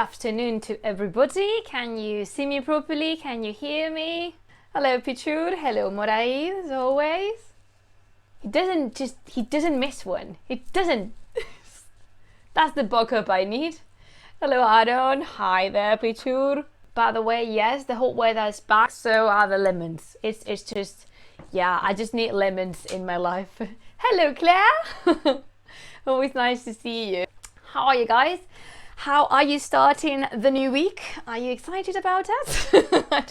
afternoon to everybody. Can you see me properly? Can you hear me? Hello Pichur, hello Moraid, as always. He doesn't miss one. He doesn't. That's the backup I need. Hello Aaron, hi there Pichur. By the way, yes, the hot weather is back, so are the lemons. It's just, yeah, I just need lemons in my life. Hello Claire. Always nice to see you. How are you guys? How are you starting the new week? Are you excited about it? I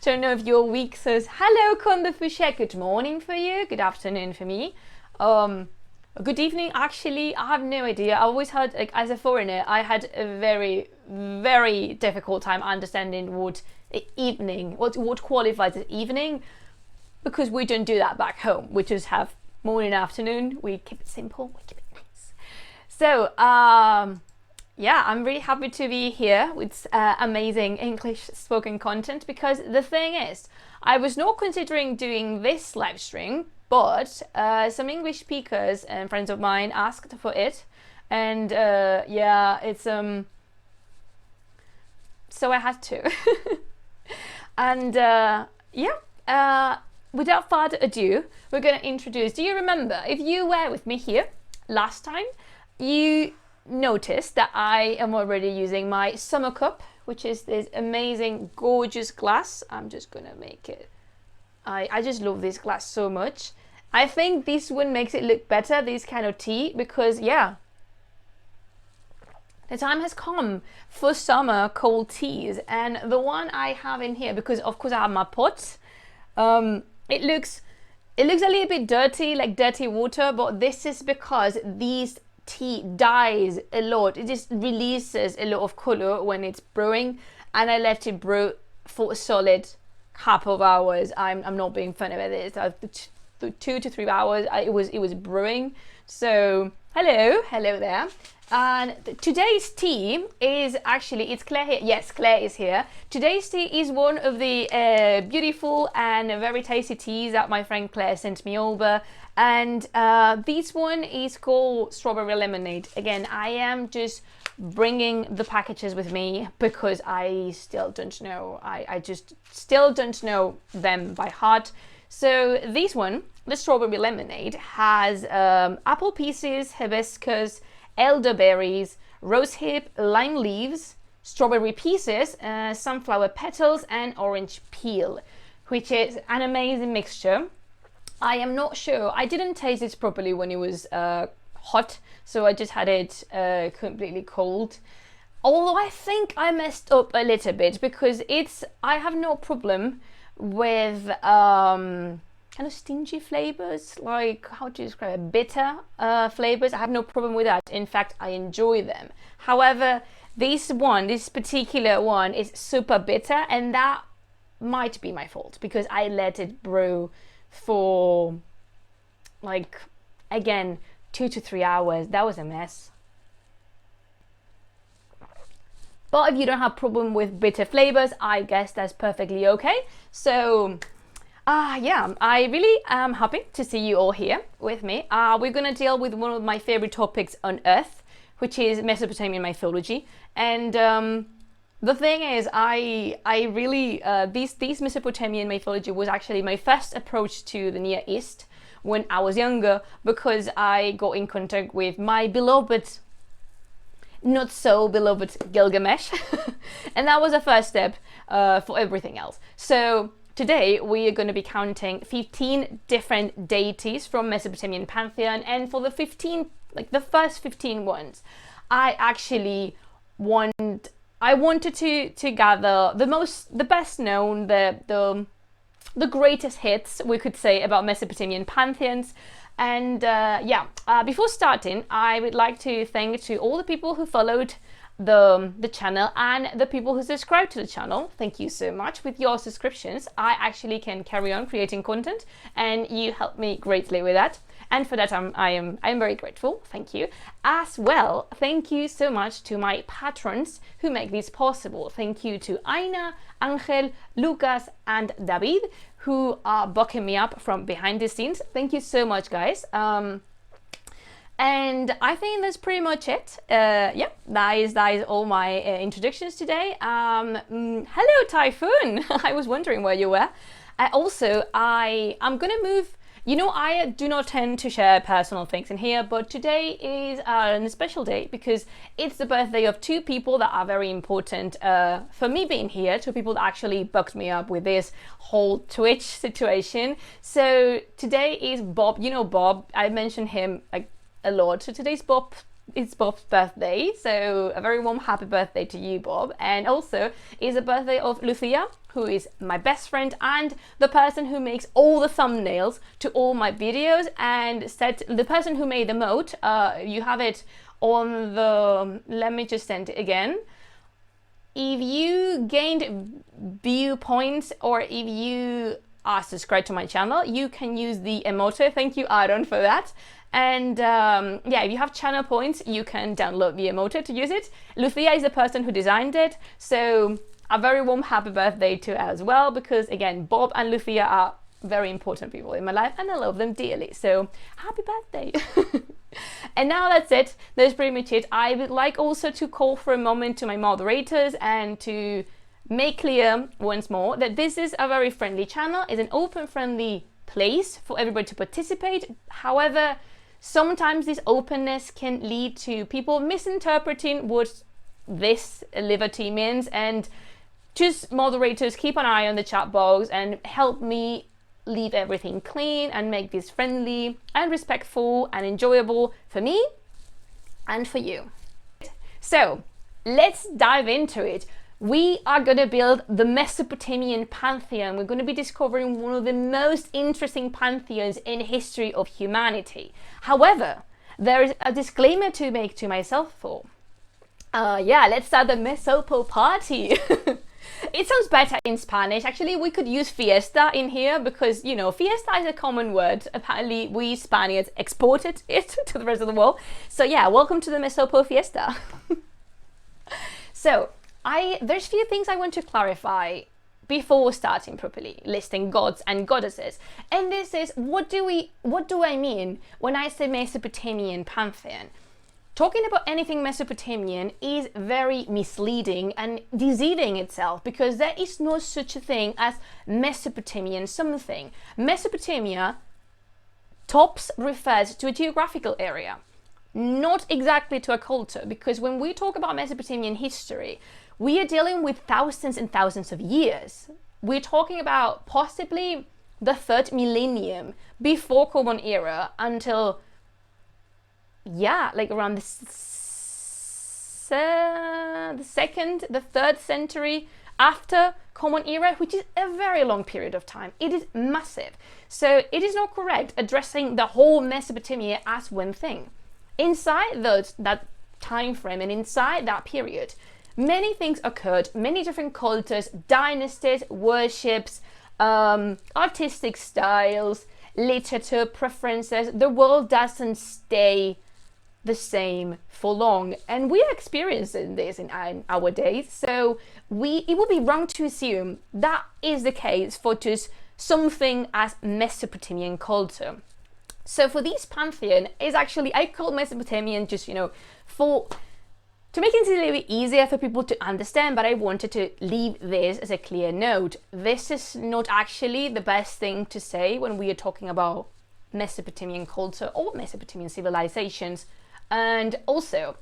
don't know if your week says hello Kondafushe, good morning for you, good afternoon for me. Good evening, actually, I have no idea. I always had, like, as a foreigner, I had a very, very difficult time understanding what evening, what qualifies as evening, because we don't do that back home. We just have morning, afternoon. We keep it simple, we keep it nice. So, yeah, I'm really happy to be here with amazing English spoken content, because the thing is, I was not considering doing this live stream, but some English speakers and friends of mine asked for it, and yeah, it's so I had to. And yeah, without further ado, we're going to introduce, do you remember, if you were with me here last time, you notice that I am already using my summer cup, which is this amazing gorgeous glass. I'm just gonna make it, I just love this glass so much. I think this one makes it look better, this kind of tea, because yeah, the time has come for summer cold teas. And the one I have in here, because of course I have my pot, it looks a little bit dirty, like dirty water, but this is because these tea dyes a lot. It just releases a lot of color when it's brewing, and I let it brew for a solid couple of hours. I'm not being funny about this. 2 to 3 hours it was brewing. So hello there. And today's tea is actually, it's Claire here. Yes, Claire is here. Today's tea is one of the beautiful and very tasty teas that my friend Claire sent me over. And this one is called strawberry lemonade. Again, I am just bringing the packages with me because I still don't know. I just still don't know them by heart. So this one, the strawberry lemonade, has apple pieces, hibiscus, elderberries, rosehip, lime leaves, strawberry pieces, sunflower petals, and orange peel, which is an amazing mixture. I am not sure. I didn't taste it properly when it was hot, so I just had it completely cold. Although I think I messed up a little bit, because I have no problem with kind of stingy flavors, like, how do you describe it? Bitter flavors. I have no problem with that. In fact, I enjoy them. However, this particular one is super bitter, and that might be my fault, because I let it brew for, like, again, 2 to 3 hours. That was a mess. But if you don't have problem with bitter flavors, I guess that's perfectly okay. So yeah, I really am happy to see you all here with me. We're gonna deal with one of my favorite topics on earth, which is Mesopotamian mythology. And the thing is, I really, this Mesopotamian mythology was actually my first approach to the Near East when I was younger, because I got in contact with my beloved, not so beloved Gilgamesh. And that was a first step for everything else. So today we are going to be counting 15 different deities from Mesopotamian Pantheon, and for the first 15 ones, I actually wanted to gather the best known, the greatest hits, we could say, about Mesopotamian pantheons. And yeah, before starting, I would like to thank to all the people who followed the channel and the people who subscribe to the channel. Thank you so much. With your subscriptions, I actually can carry on creating content, and you help me greatly with that. And for that, I'm very grateful. Thank you. As well, thank you so much to my patrons who make this possible. Thank you to Aina, Angel, Lucas, and David, who are backing me up from behind the scenes. Thank you so much, guys. And I think that's pretty much it. Yeah, that is all my introductions today. Hello, Typhoon. I was wondering where you were. I'm gonna move. You know, I do not tend to share personal things in here, but today is a special day because it's the birthday of two people that are very important for me being here, two people that actually bucked me up with this whole Twitch situation. So today is Bob. You know Bob, I mentioned him like a lot. So today's it's Bob's birthday. So a very warm happy birthday to you, Bob. And also is the birthday of Lucía, who is my best friend and the person who makes all the thumbnails to all my videos, and the person who made the moat. You have it on the, let me just send it again. If you gained view points or if you are subscribed to my channel, you can use the emote. Thank you, Aaron, for that. And yeah, if you have channel points, you can download the emote to use it. Lucía is the person who designed it, so a very warm happy birthday to her as well, because again, Bob and Lucía are very important people in my life and I love them dearly. So happy birthday. And now that's it. That's pretty much it. I would like also to call for a moment to my moderators and to make clear once more that this is a very friendly channel. It's an open, friendly place for everybody to participate. However, sometimes this openness can lead to people misinterpreting what this liberty means, and just moderators keep an eye on the chat box and help me leave everything clean and make this friendly and respectful and enjoyable for me and for you. So let's dive into it. We are going to build the Mesopotamian Pantheon. We're going to be discovering one of the most interesting pantheons in history of humanity. However, there is a disclaimer to make to myself for. Yeah, let's start the Mesopo party. It sounds better in Spanish. Actually, we could use fiesta in here because, you know, fiesta is a common word. Apparently, we Spaniards exported it to the rest of the world. So yeah, welcome to the Mesopo fiesta. So, there's a few things I want to clarify before starting properly listing gods and goddesses. And this is, what do I mean when I say Mesopotamian Pantheon? Talking about anything Mesopotamian is very misleading and deceiving itself, because there is no such a thing as Mesopotamian something. Mesopotamia tops refers to a geographical area, not exactly to a culture, because when we talk about Mesopotamian history, we are dealing with thousands and thousands of years. We're talking about possibly the 3rd millennium before Common Era until, yeah, like around the 3rd century after Common Era, which is a very long period of time. It is massive. So it is not correct addressing the whole Mesopotamia as one thing. Inside that time frame and inside that period, many things occurred, many different cultures, dynasties, worships, artistic styles, literature preferences. The world doesn't stay the same for long, and we are experiencing this in our days. So it would be wrong to assume that is the case for just something as Mesopotamian culture. So for this pantheon is actually, I call Mesopotamian just, you know, to make it a little bit easier for people to understand, but I wanted to leave this as a clear note. This is not actually the best thing to say when we are talking about Mesopotamian culture or Mesopotamian civilizations. And also,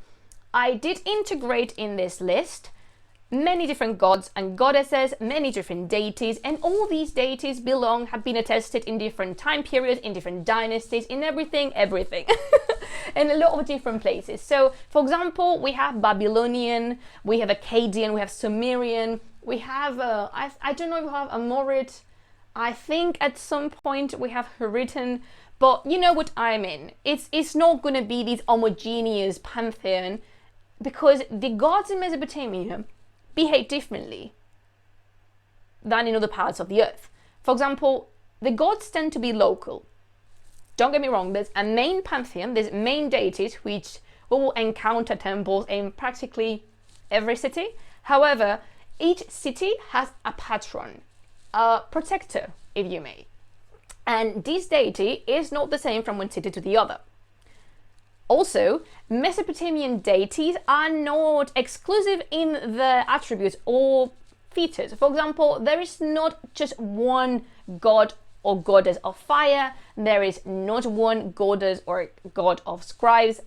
I did integrate in this list many different gods and goddesses, many different deities, and all these deities have been attested in different time periods, in different dynasties, in everything, in a lot of different places. So, for example, we have Babylonian, we have Akkadian, we have Sumerian, we have, I don't know if we have Amorit, I think at some point we have Hurritan, but you know what I mean. It's not going to be this homogeneous pantheon, because the gods in Mesopotamia behave differently than in other parts of the earth. For example, the gods tend to be local. Don't get me wrong, there's a main pantheon, there's main deities which we will encounter temples in practically every city. However, each city has a patron, a protector, if you may. And this deity is not the same from one city to the other. Also, Mesopotamian deities are not exclusive in their attributes or features. For example, there is not just one god or goddess of fire, there is not one goddess or god of scribes.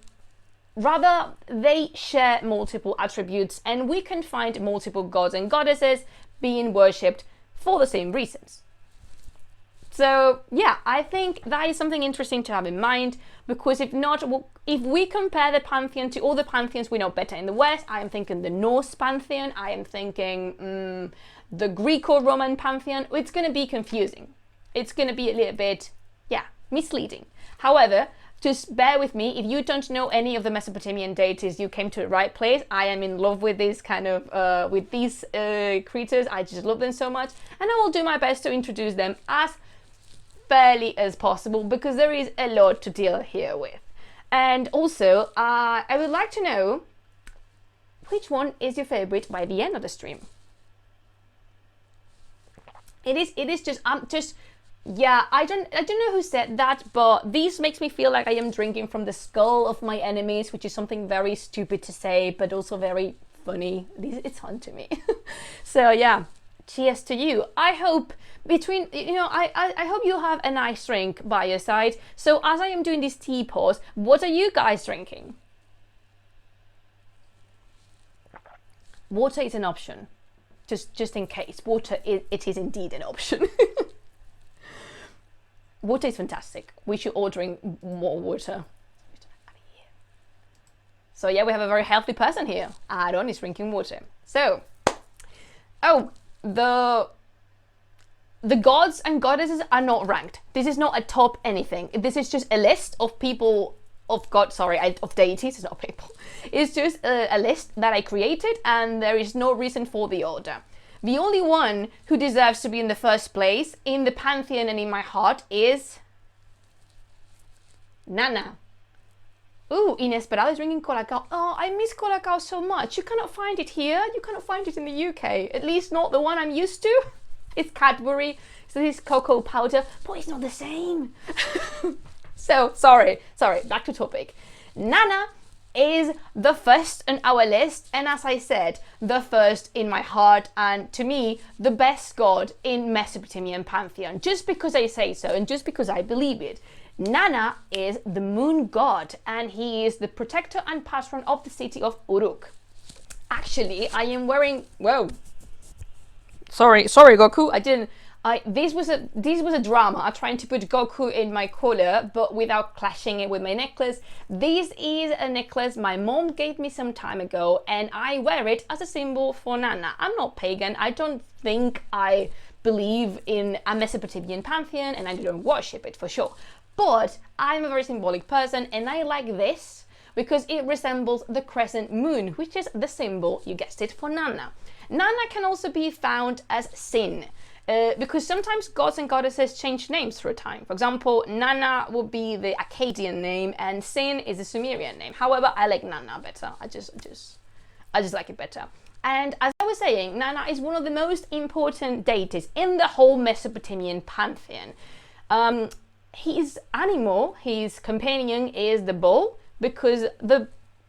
Rather, they share multiple attributes, and we can find multiple gods and goddesses being worshipped for the same reasons. So yeah, I think that is something interesting to have in mind, because if not, if we compare the pantheon to all the pantheons we know better in the West, I am thinking the Norse pantheon, I am thinking the Greco-Roman pantheon, it's going to be confusing. It's going to be a little bit, misleading. However, just bear with me. If you don't know any of the Mesopotamian deities, you came to the right place. I am in love with this kind of, with these creatures. I just love them so much. And I will do my best to introduce them as fairly as possible, because there is a lot to deal here with. And also, I would like to know which one is your favorite by the end of the stream. It is just, I don't know who said that, but this makes me feel like I am drinking from the skull of my enemies, which is something very stupid to say, but also very funny. It's fun to me. So yeah, cheers to you. I hope I hope you have a nice drink by your side. So as I am doing this tea pause, what are you guys drinking? Water is an option. Just in case, water it is indeed an option. Water is fantastic. We should all drink more water. So yeah, we have a very healthy person here. Aaron is drinking water. So, the gods and goddesses are not ranked. This is not a top anything. This is just a list of people, of deities, it's not people. It's just a list that I created, and there is no reason for the order. The only one who deserves to be in the first place in the pantheon and in my heart is Nanna. Ooh, Inesperado is drinking Colacao. Oh, I miss Colacao so much. You cannot find it here. You cannot find it in the UK. At least not the one I'm used to. It's Cadbury, so this cocoa powder, but it's not the same. So, sorry, back to topic. Nanna is the first on our list, and as I said, the first in my heart, and to me, the best god in Mesopotamian Pantheon, just because I say so, and just because I believe it. Nanna is the moon god, and he is the protector and patron of the city of Uruk. Actually, I am wearing, sorry Goku, this was a drama trying to put Goku in my collar, but without clashing it with my necklace. This is a necklace my mom gave me some time ago, and I wear it as a symbol for Nanna. I'm not pagan. I don't think I believe in a Mesopotamian pantheon, and I don't worship it for sure. But I'm a very symbolic person, and I like this because it resembles the crescent moon, which is the symbol, you guessed it, for Nanna. Nanna can also be found as Sin. Because sometimes gods and goddesses change names through time. For example, Nanna would be the Akkadian name, and Sin is the Sumerian name. However, I like Nanna better. I just like it better. And as I was saying, Nanna is one of the most important deities in the whole Mesopotamian pantheon. His animal, his companion, is the bull, because the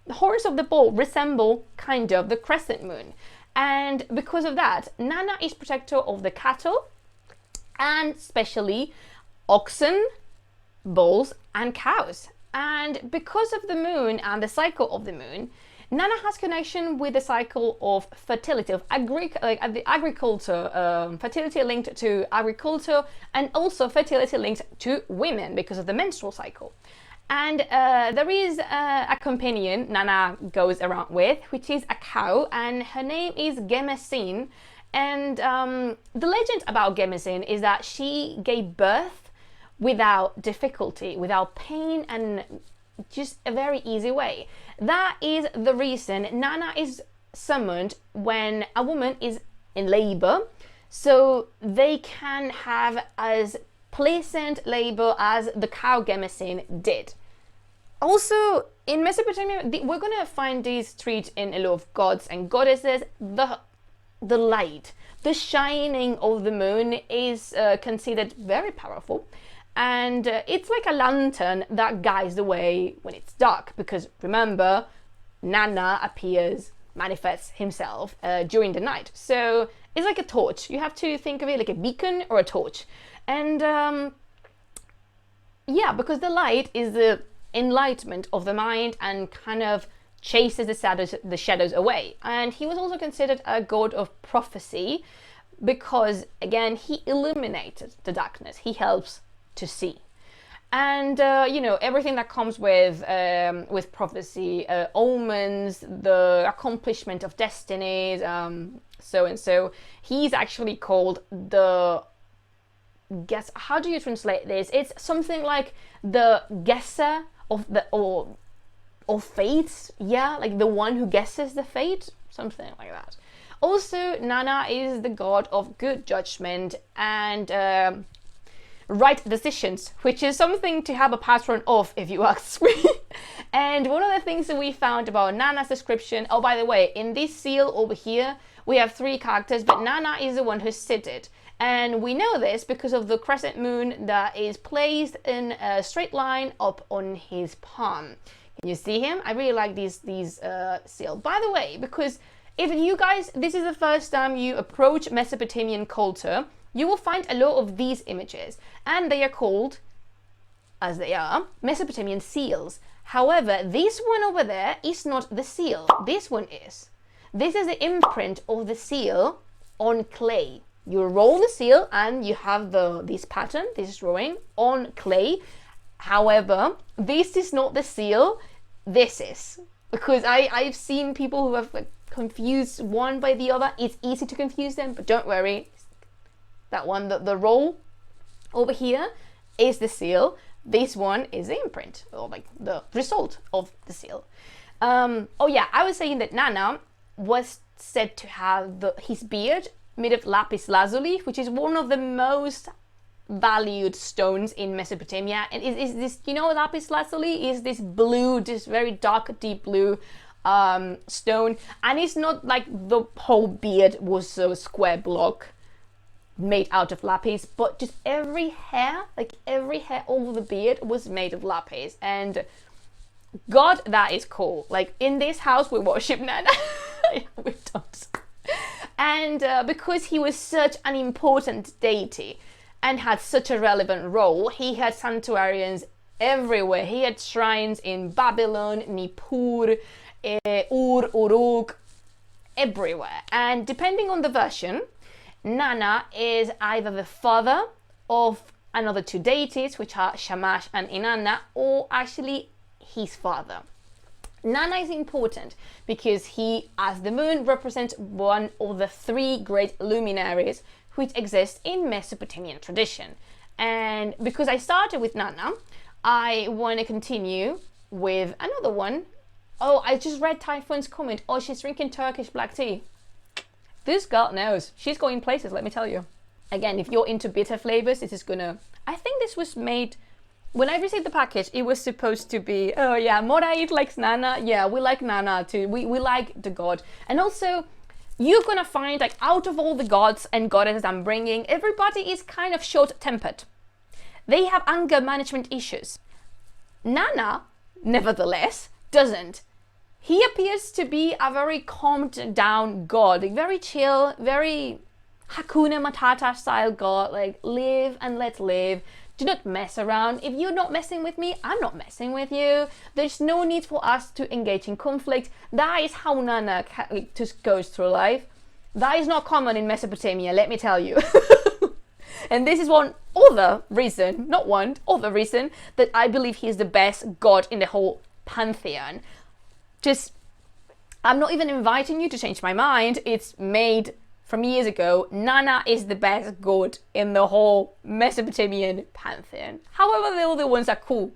horns of the bull resemble kind of the crescent moon. And because of that, Nanna is protector of the cattle, and especially oxen, bulls, and cows. And because of the moon and the cycle of the moon, Nanna has connection with the cycle of fertility, of agriculture, fertility linked to agriculture, and also fertility linked to women because of the menstrual cycle. And there is a companion Nanna goes around with, which is a cow, and her name is Gemesin. And the legend about Gemesin is that she gave birth without difficulty, without pain, and just a very easy way. That is the reason Nanna is summoned when a woman is in labor, so they can have as pleasant labor as the cow Gemesin did. Also, in Mesopotamia, we're going to find these treated in a lot of gods and goddesses. The light, the shining of the moon is considered very powerful. And it's like a lantern that guides the way when it's dark, because remember, Nanna manifests himself during the night. So it's like a torch. You have to think of it like a beacon or a torch. And yeah, because the light is the enlightenment of the mind and kind of chases the shadows away. And he was also considered a god of prophecy because, again, he illuminated the darkness. He helps to see. And everything that comes with prophecy, omens, the accomplishment of destinies, so and so. He's actually called the how do you translate this? It's something like the guesser of the or fates, yeah, like the one who guesses the fate, something like that. Also, Nanna is the god of good judgment and right decisions, which is something to have a patron of, if you ask me. And one of the things that we found about Nanna's description, oh, by the way, in this seal over here, we have 3 characters, but Nanna is the one who's seated. And we know this because of the crescent moon that is placed in a straight line up on his palm. Can you see him? I really like these seal. By the way, because if you guys, this is the first time you approach Mesopotamian culture, you will find a lot of these images, and they are called, as they are, Mesopotamian seals. However, this one over there is not the seal. This one is. This is the imprint of the seal on clay. You roll the seal and you have this pattern, this drawing, on clay. However, this is not the seal, this is. Because I've seen people who have confused one by the other. It's easy to confuse them, but don't worry. That one, the roll over here is the seal. This one is the imprint, or like the result of the seal. Oh yeah, I was saying that Nanna was said to have his beard made of lapis lazuli, which is one of the most valued stones in Mesopotamia. And is this, lapis lazuli is this blue, this very dark, deep blue stone. And it's not like the whole beard was a square block made out of lapis, but just every hair over the beard was made of lapis. And God, that is cool. Like, in this house we worship Nanna. We don't. And because he was such an important deity and had such a relevant role, he had santuarians everywhere. He had shrines in Babylon, Nippur, Uruk, everywhere. And depending on the version, Nanna is either the father of another 2 deities, which are Shamash and Inanna, or actually his father. Nanna is important because he, as the moon, represents one of the 3 great luminaries which exist in Mesopotamian tradition. And because I started with Nanna, I want to continue with another one. Oh, I just read Typhoon's comment. Oh, she's drinking Turkish black tea. This girl knows. She's going places, let me tell you. Again, if you're into bitter flavors, this is gonna... I think this was made... When I received the package, it was supposed to be, oh yeah, Moraid likes Nanna. Yeah, we like Nanna too. We like the god. And also, you're gonna find, like, out of all the gods and goddesses I'm bringing, everybody is kind of short-tempered. They have anger management issues. Nanna, nevertheless, doesn't. He appears to be a very calmed down god, like very chill, very Hakuna Matata style god, like live and let live. Do not mess around. If you're not messing with me, I'm not messing with you. There's no need for us to engage in conflict. That is how Nanna just goes through life. That is not common in Mesopotamia, let me tell you. And this is one other reason, not one, other reason that I believe he is the best god in the whole pantheon. Just, I'm not even inviting you to change my mind. It's made from years ago. Nanna is the best god in the whole Mesopotamian pantheon. However, the other ones are cool.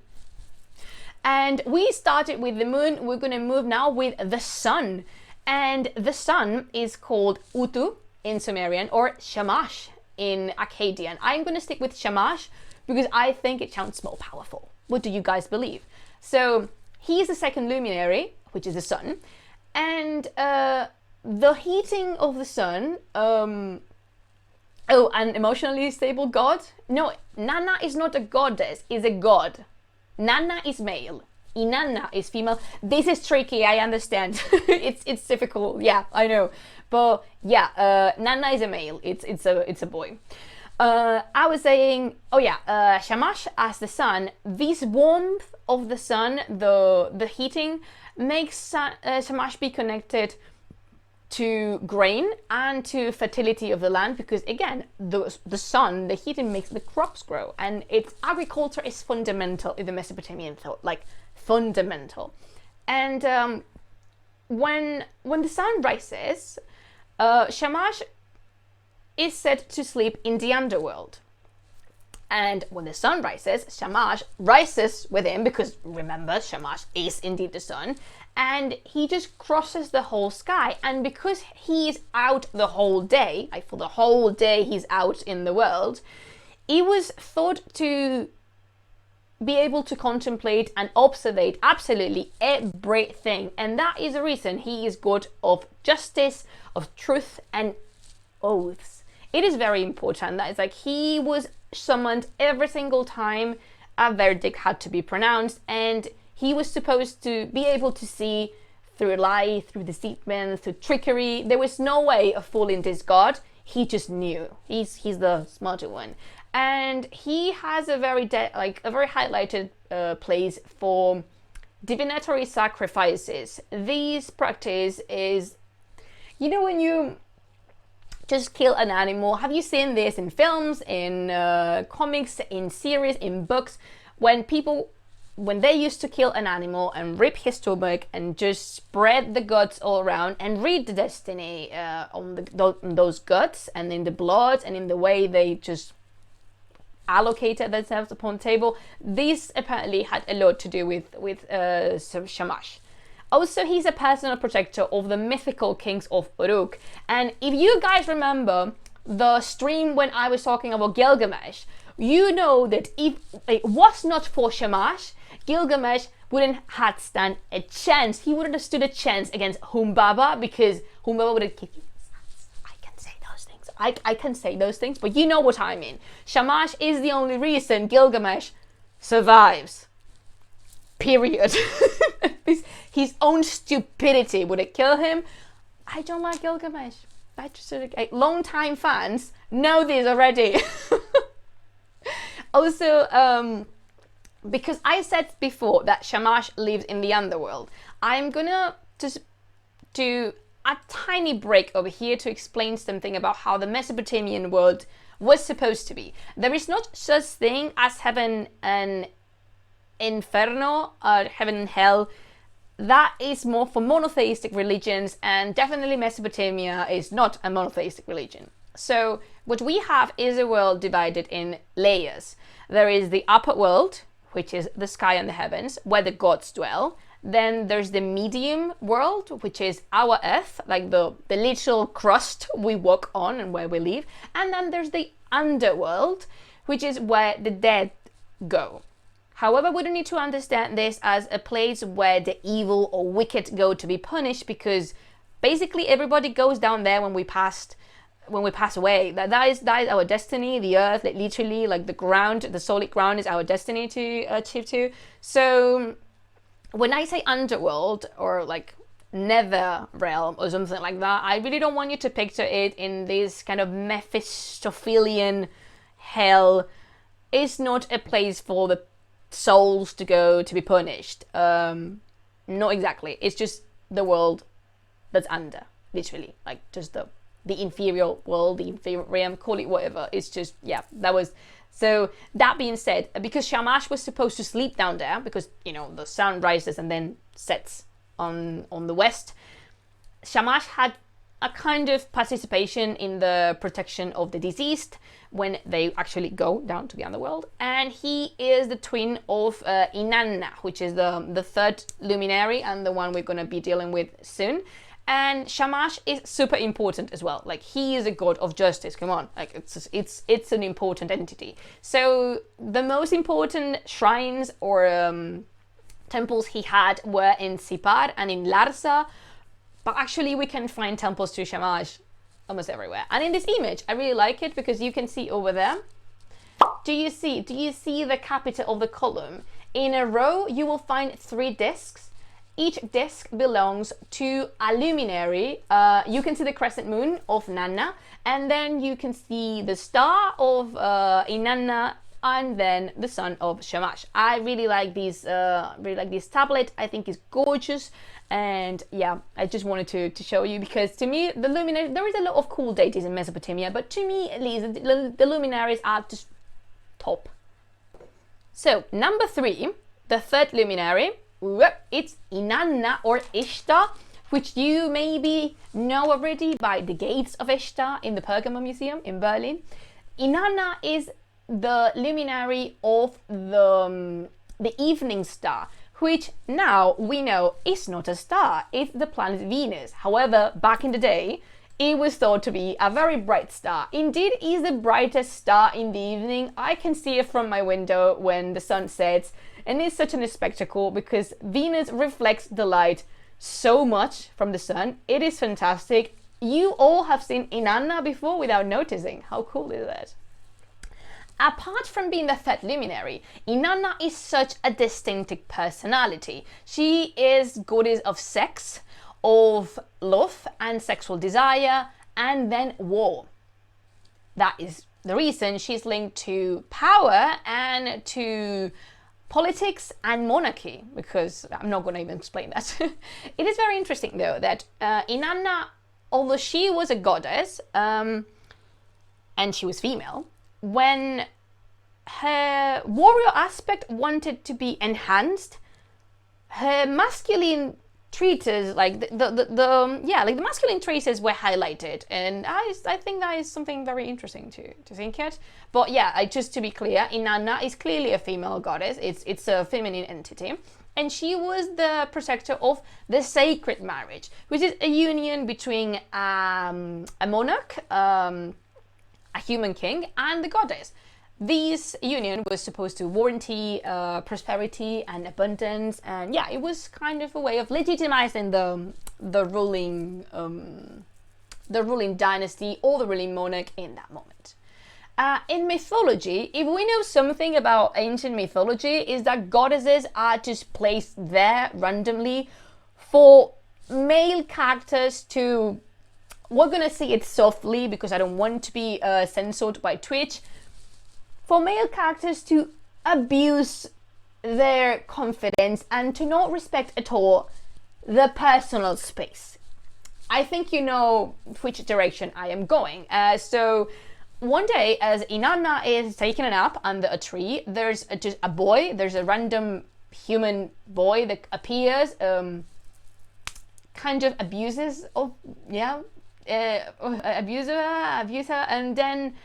And we started with the moon. We're going to move now with the sun. And the sun is called Utu in Sumerian, or Shamash in Akkadian. I'm going to stick with Shamash because I think it sounds more powerful. What do you guys believe? So he is the second luminary, which is the sun, and the heating of the sun Oh, an emotionally stable god? No, Nanna is not a goddess, is a god. Nanna is male. Inanna is female. This is tricky, I understand. it's difficult, yeah, I know. But yeah, Nanna is a male. It's a boy. I was saying, oh yeah, Shamash as the sun. This warmth of the sun, the heating, makes Shamash be connected to grain and to fertility of the land, because again, the sun, the heating makes the crops grow, and agriculture is fundamental in the Mesopotamian thought, like fundamental. And when the sun rises, Shamash is said to sleep in the underworld. And when the sun rises, Shamash rises with him, because remember, Shamash is indeed the sun, and he just crosses the whole sky. And because he is out the whole day, like for the whole day he's out in the world, he was thought to be able to contemplate and observe absolutely everything. And that is the reason he is god of justice, of truth, and oaths. It is very important that it's like he was summoned every single time a verdict had to be pronounced, and he was supposed to be able to see through lie, through deceitment, through trickery. There was no way of fooling this god. He just knew. He's the smarter one, and he has a very highlighted place for divinatory sacrifices. This practice is, you know, when you just kill an animal. Have you seen this in films, in comics, in series, in books? When they used to kill an animal and rip his stomach and just spread the guts all around and read the destiny on those guts and in the blood and in the way they just allocated themselves upon the table. This apparently had a lot to do with Shamash. Also, he's a personal protector of the mythical kings of Uruk. And if you guys remember the stream when I was talking about Gilgamesh, you know that if it was not for Shamash, Gilgamesh wouldn't have stand a chance. He wouldn't have stood a chance against Humbaba, because Humbaba would have kicked him. I can say those things. I can say those things, but you know what I mean. Shamash is the only reason Gilgamesh survives. Period. His own stupidity would it kill him. I don't like Gilgamesh. Long-time fans know this already. Also, because I said before that Shamash lives in the underworld, I'm gonna just do a tiny break over here to explain something about how the Mesopotamian world was supposed to be. There is not such thing as heaven and inferno, heaven and hell. That is more for monotheistic religions, and definitely Mesopotamia is not a monotheistic religion. So what we have is a world divided in layers. There is the upper world, which is the sky and the heavens, where the gods dwell. Then there's the medium world, which is our earth, like the literal crust we walk on and where we live. And then there's the underworld, which is where the dead go. However, we don't need to understand this as a place where the evil or wicked go to be punished, because basically everybody goes down there when we pass away. That is our destiny. The earth, like literally, like the ground, the solid ground, is our destiny to achieve to. So when I say underworld or like nether realm or something like that, I really don't want you to picture it in this kind of Mephistophelian hell. It's not a place for the souls to go to be punished. Not exactly. It's just the world that's under, literally, like just the inferior world, the inferior realm, call it whatever. It's just, yeah, that was. So that being said, because Shamash was supposed to sleep down there, because, you know, the sun rises and then sets on the west, Shamash had a kind of participation in the protection of the deceased when they actually go down to the underworld. And he is the twin of Inanna, which is the third luminary and the one we're going to be dealing with soon. And Shamash is super important as well. Like, he is a god of justice. Come on, like it's an important entity. So the most important shrines or temples he had were in Sipar and in Larsa. But actually, we can find temples to Shamash almost everywhere. And in this image, I really like it because you can see over there. Do you see the capital of the column? In a row, you will find 3 discs. Each disc belongs to a luminary. You can see the crescent moon of Nanna, and then you can see the star of Inanna, and then the sun of Shamash. I really like these. This tablet. I think is gorgeous, and yeah, I just wanted to show you because to me the luminary. There is a lot of cool deities in Mesopotamia, but to me at least the luminaries are just top. So number 3, the third luminary. It's Inanna or Ishtar, which you maybe know already by the gates of Ishtar in the Pergamon Museum in Berlin. Inanna is the luminary of the evening star, which now we know is not a star, it's the planet Venus. However, back in the day, it was thought to be a very bright star. Indeed, it is the brightest star in the evening. I can see it from my window when the sun sets, and it's such a spectacle because Venus reflects the light so much from the sun. It is fantastic. You all have seen Inanna before without noticing. How cool is that? Apart from being the third luminary, Inanna is such a distinctive personality. She is goddess of sex, of love and sexual desire, and then war. That is the reason she's linked to power and to politics and monarchy, because I'm not going to even explain that. It is very interesting though that Inanna, although she was a goddess and she was female, when her warrior aspect wanted to be enhanced, her masculine traits, like the masculine traits were highlighted, and I think that is something very interesting to think at. But yeah, just to be clear, Inanna is clearly a female goddess. It's a feminine entity, and she was the protector of the sacred marriage, which is a union between a monarch, a human king, and the goddess. This union was supposed to warranty prosperity and abundance, and yeah, it was kind of a way of legitimizing the ruling dynasty or the ruling monarch in that moment. In mythology, if we know something about ancient mythology, is that goddesses are just placed there randomly for male characters to, we're gonna say it softly because I don't want to be censored by Twitch, for male characters to abuse their confidence and to not respect at all the personal space. I think you know which direction I am going. So one day, as Inanna is taking a nap under a tree, there's just a boy, there's a random human boy that appears, kind of abuses her, and then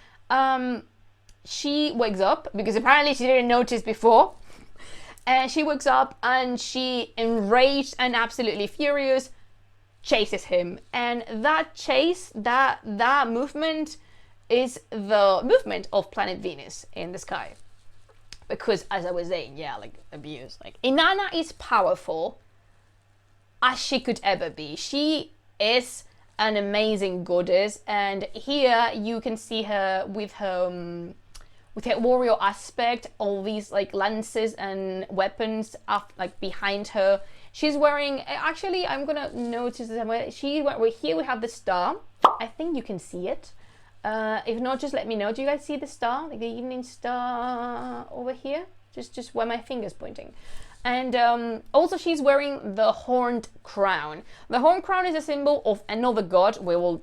she wakes up because apparently she didn't notice before, and she wakes up and she, enraged and absolutely furious, chases him. And that chase, that movement is the movement of planet Venus in the sky, because as I was saying, yeah, like abuse, like Inanna is powerful as she could ever be. She is an amazing goddess, and here you can see her with her warrior aspect, all these like lances and weapons up like behind her. She's wearing, actually I'm gonna notice that here we have the star. I think you can see it. If not, just let me know. Do you guys see the star, like the evening star over here, just where my finger's pointing? And also she's wearing the horned crown. The horned crown is a symbol of another god. We will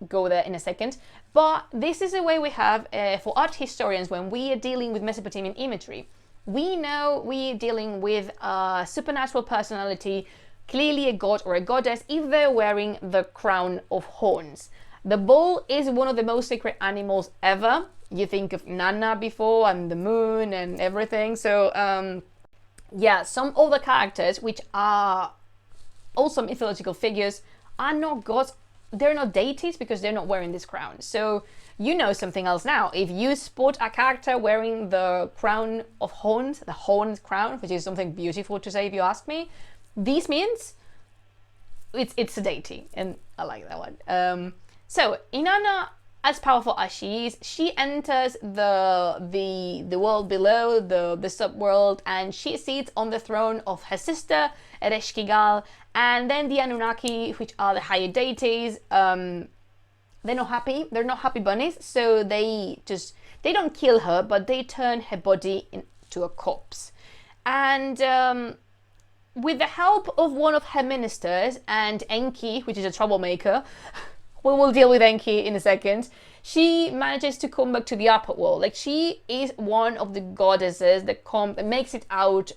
go there in a second. But this is a way we have for art historians when we are dealing with Mesopotamian imagery. We know we are dealing with a supernatural personality, clearly a god or a goddess, if they're wearing the crown of horns. The bull is one of the most sacred animals ever. You think of Nanna before and the moon and everything. So yeah, some of the characters, which are also mythological figures, are not gods. They're not deities because they're not wearing this crown. So you know something else now. If you spot a character wearing the crown of horns, the horned crown, which is something beautiful to say if you ask me, this means it's a deity, and I like that one. So Inanna, as powerful as she is, she enters the world below, the subworld, and she sits on the throne of her sister Ereshkigal, and then the Anunnaki, which are the higher deities, they're not happy. They're not happy bunnies, so they don't kill her, but they turn her body into a corpse. And with the help of one of her ministers and Enki, which is a troublemaker, we will deal with Enki in a second, she manages to come back to the upper world. Like, she is one of the goddesses that makes it out.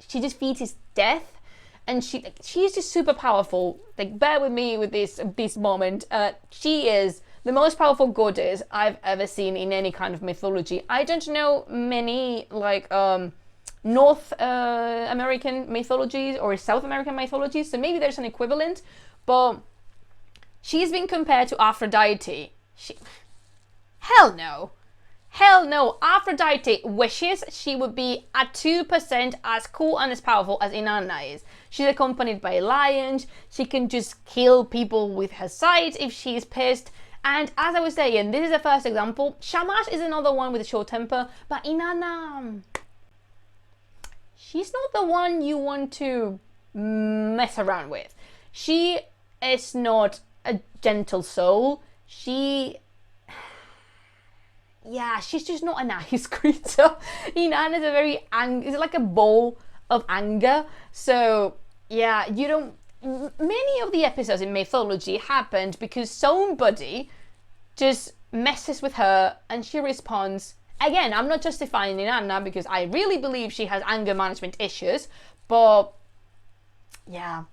She defeats death, and she's just super powerful. Like, bear with me with this moment. She is the most powerful goddess I've ever seen in any kind of mythology. I don't know many like North American mythologies or South American mythologies, so maybe there's an equivalent, but she's been compared to Aphrodite. Hell no. Aphrodite wishes she would be at 2% as cool and as powerful as Inanna is. She's accompanied by lions. She can just kill people with her sight if she's pissed. And as I was saying, this is the first example. Shamash is another one with a short temper, but Inanna, she's not the one you want to mess around with. She is not a gentle soul. She's just not a nice creature. Inanna is it's like a ball of anger. So yeah, many of the episodes in mythology happened because somebody just messes with her and she responds. Again, I'm not justifying Inanna because I really believe she has anger management issues, but yeah.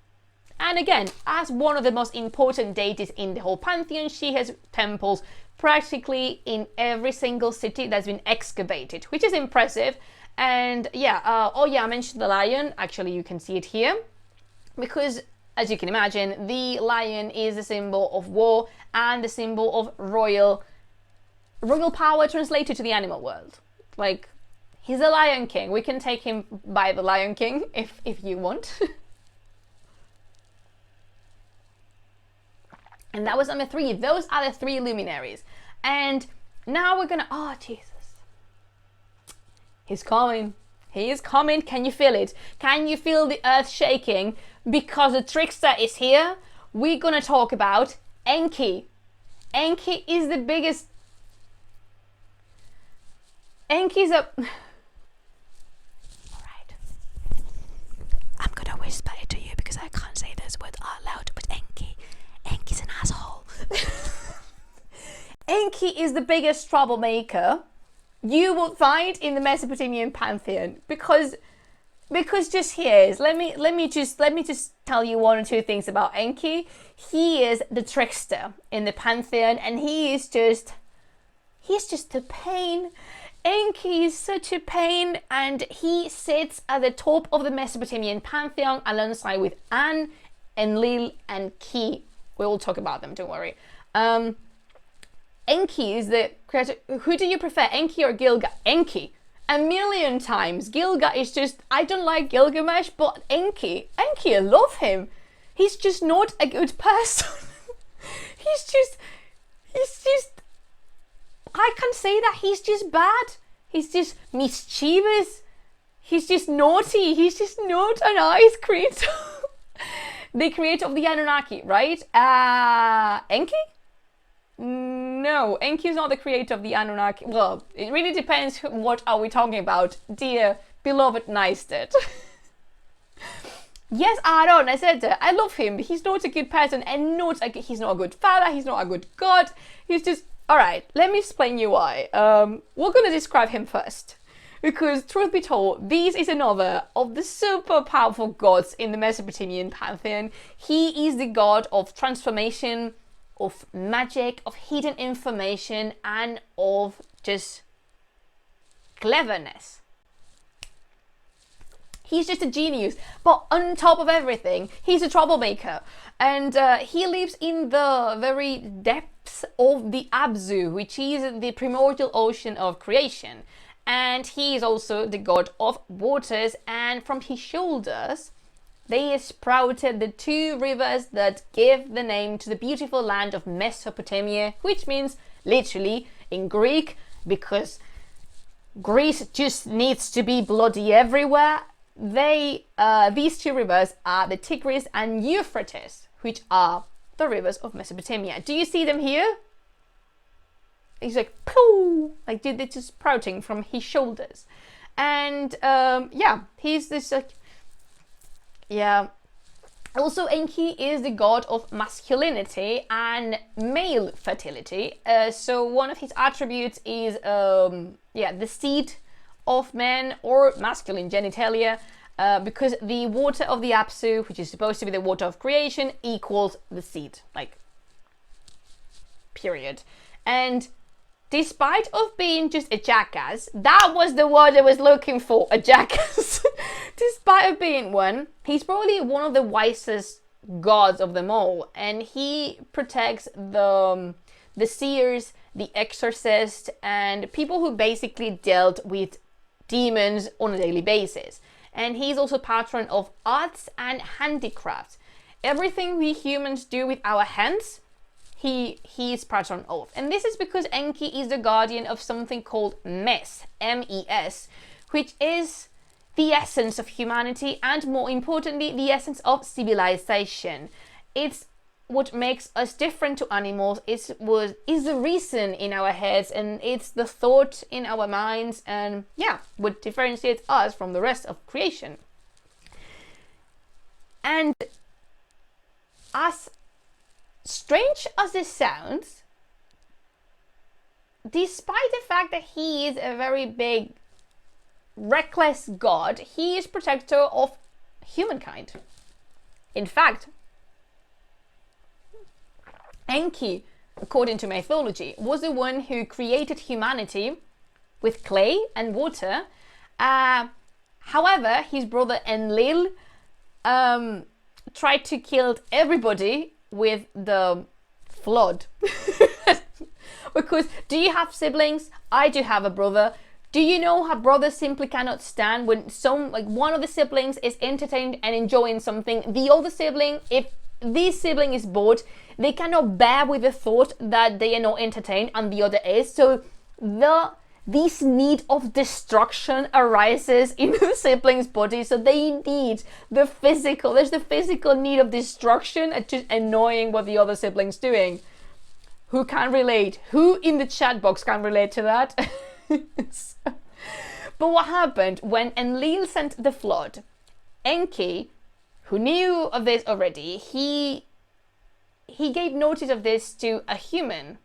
And again, as one of the most important deities in the whole pantheon, she has temples practically in every single city that's been excavated, which is impressive. And yeah, I mentioned the lion. Actually, you can see it here because, as you can imagine, the lion is a symbol of war and the symbol of royal power translated to the animal world. Like, he's a lion king. We can take him by the Lion King if you want. And that was number 3. Those are the 3 luminaries. And now we're gonna, oh Jesus. He's coming. He is coming. Can you feel it? Can you feel the earth shaking? Because the trickster is here. We're gonna talk about Enki. Enki is the biggest. Enki's a. Alright. I'm gonna whisper it to you because I can't say those words out loud, but Enki's an asshole. Enki is the biggest troublemaker you will find in the Mesopotamian Pantheon because just here, let me just tell you 1 or 2 things about Enki. He is the trickster in the Pantheon, and he's just a pain. Enki is such a pain, and he sits at the top of the Mesopotamian Pantheon alongside with An, Enlil, and Ki. We'll talk about them, don't worry. Enki is the creator. Who do you prefer, Enki or Gilgamesh? Enki. A million times. Gilgamesh is just, I don't like Gilgamesh, but Enki, I love him. He's just not a good person. he's just, I can say that he's just bad. He's just mischievous. He's just naughty. He's just not a nice creature. The creator of the Anunnaki, right? Enki? No, Enki is not the creator of the Anunnaki. Well, it really depends what are we talking about, dear beloved Neistat. Yes, Aaron, I said that. I love him. He's not a good person and he's not a good father. He's not a good god. He's just... Alright, let me explain you why. We're going to describe him first. Because, truth be told, this is another of the super powerful gods in the Mesopotamian Pantheon. He is the god of transformation, of magic, of hidden information, and of just cleverness. He's just a genius, but on top of everything, he's a troublemaker. And he lives in the very depths of the Abzû, which is the primordial ocean of creation. And he is also the god of waters, and from his shoulders they sprouted the two rivers that give the name to the beautiful land of Mesopotamia, which means literally in Greek, because Greece just needs to be bloody everywhere. These two rivers are the Tigris and Euphrates, which are the rivers of Mesopotamia. Do you see them here? He's like, pooh, like they're just sprouting from his shoulders. And yeah, he's this like, yeah. Also, Enki is the god of masculinity and male fertility. So one of his attributes is the seed of men or masculine genitalia, because the water of the Abzû, which is supposed to be the water of creation, equals the seed, like, period. And despite of being just a jackass, that was the word I was looking for, a jackass. Despite of being one, he's probably one of the wisest gods of them all, and he protects the seers, the exorcists, and people who basically dealt with demons on a daily basis. And he's also patron of arts and handicrafts. Everything we humans do with our hands, he is patron of. And this is because Enki is the guardian of something called Mes, M-E-S, which is the essence of humanity, and more importantly, the essence of civilization. It's what makes us different to animals, is the reason in our heads, and it's the thought in our minds, and yeah, what differentiates us from the rest of creation. And as strange as this sounds, despite the fact that he is a very big, reckless god, he is protector of humankind. In fact, Enki, according to mythology, was the one who created humanity with clay and water. However, his brother Enlil tried to kill everybody with the flood. Because, do you have siblings? I do have a brother. Do you know how brothers simply cannot stand when one of the siblings is entertained and enjoying something, the other sibling, if this sibling is bored, they cannot bear with the thought that they are not entertained and the other is. So this need of destruction arises in the siblings' body. So they need there's the physical need of destruction and just annoying what the other sibling's doing. Who can relate? Who in the chat box can relate to that? But what happened when Enlil sent the flood? Enki, who knew of this already, he gave notice of this to a human,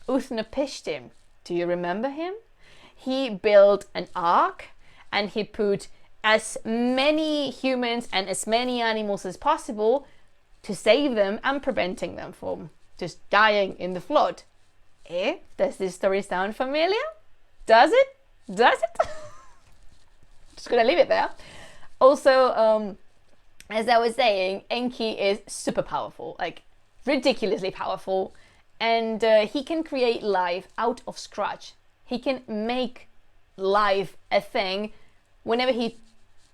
Utnapishtim. Do you remember him? He built an ark and he put as many humans and as many animals as possible to save them and preventing them from just dying in the flood. Does this story sound familiar? Does it? Just gonna leave it there. Also, as I was saying, Enki is super powerful, like ridiculously powerful, and he can create life out of scratch. He can make life a thing whenever he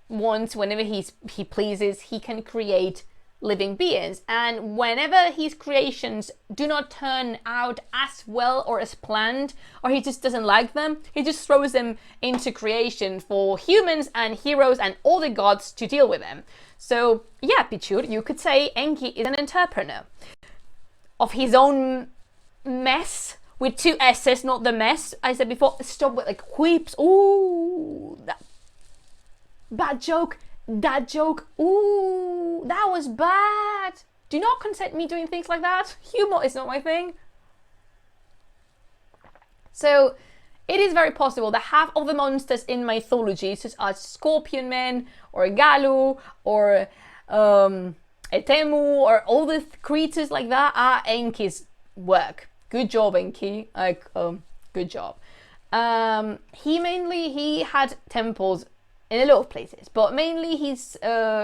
wants, whenever he pleases. He can create living beings, and whenever his creations do not turn out as well or as planned, or he just doesn't like them, he just throws them into creation for humans and heroes and all the gods to deal with them. So yeah, Pichur, you could say Enki is an entrepreneur of his own mess, with two S's, not the mess. I said before, stop with like whips. Ooh, that bad joke. That joke, ooh, that was bad. Do not consent me doing things like that. Humor is not my thing. So it is very possible that half of the monsters in mythology, such as scorpion men or Galu or Etemu or all the creatures like that, are Enki's work. Good job, Enki. Good job. He had temples in a lot of places, but mainly his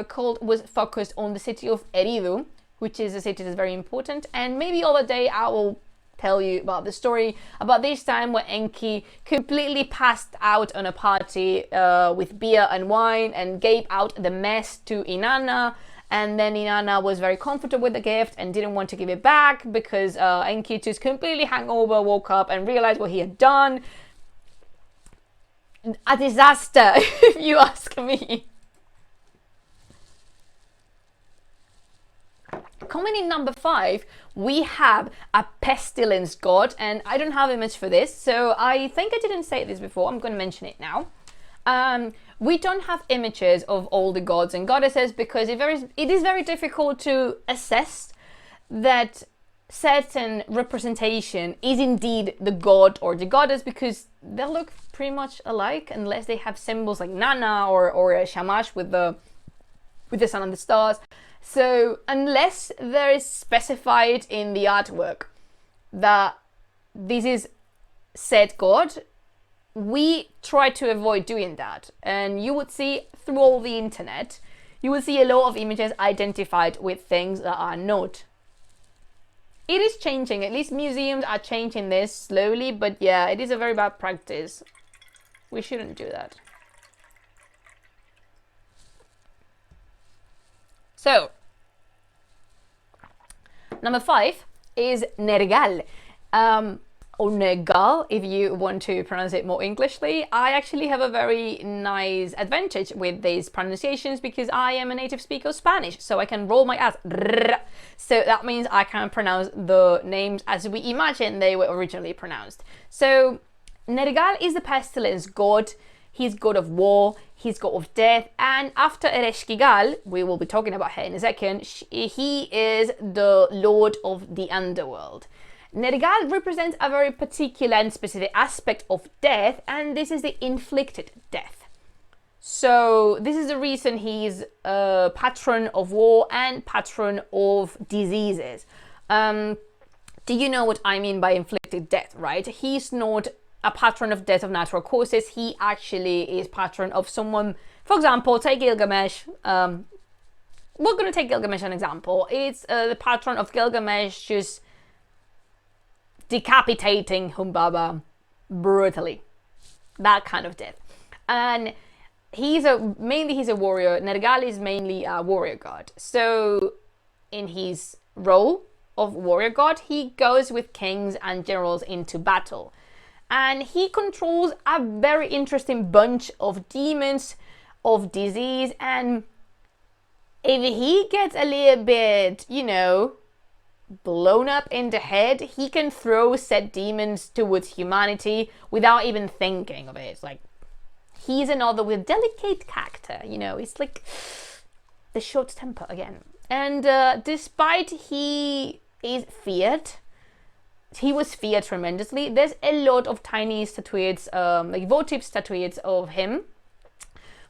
cult was focused on the city of Eridu, which is a city that's very important, and maybe other day I will tell you about the story about this time where Enki completely passed out on a party with beer and wine and gave out the mess to Inanna. And then Inanna was very comfortable with the gift and didn't want to give it back because Enki just completely hangover, woke up and realized what he had done. A disaster, if you ask me. Coming in number 5, we have a pestilence god, and I don't have an image for this, so I think I didn't say this before. I'm going to mention it now. We don't have images of all the gods and goddesses because it is very difficult to assess that certain representation is indeed the god or the goddess, because they look pretty much alike unless they have symbols like Nanna or Shamash with the sun and the stars. So unless there is specified in the artwork that this is said god, we try to avoid doing that. And you would see through all the internet, you will see a lot of images identified with things that are not. It is changing, at least museums are changing this slowly, but yeah, it is a very bad practice. We shouldn't do that. So, number 5 is Nergal. Or Nergal, if you want to pronounce it more Englishly. I actually have a very nice advantage with these pronunciations because I am a native speaker of Spanish, so I can roll my R's. So that means I can pronounce the names as we imagine they were originally pronounced. So Nergal is the pestilence god. He's god of war, he's god of death, and after Ereshkigal, we will be talking about her in a second, he is the lord of the underworld. Nergal represents a very particular and specific aspect of death, and this is the inflicted death. So this is the reason he's a patron of war and patron of diseases. Do you know what I mean by inflicted death, right? He's not a patron of death of natural causes. He actually is patron of someone. For example, take Gilgamesh. We're going to take Gilgamesh as an example. It's the patron of Gilgamesh just decapitating Humbaba brutally. That kind of death. And he's a warrior. Nergal is mainly a warrior god. So in his role of warrior god, he goes with kings and generals into battle. And he controls a very interesting bunch of demons, of disease, and if he gets a little bit, blown up in the head, he can throw said demons towards humanity without even thinking of it. It's like, he's another with delicate character, it's like the short temper again. And despite he is feared, he was feared tremendously, there's a lot of tiny statuettes, like votive statuettes of him,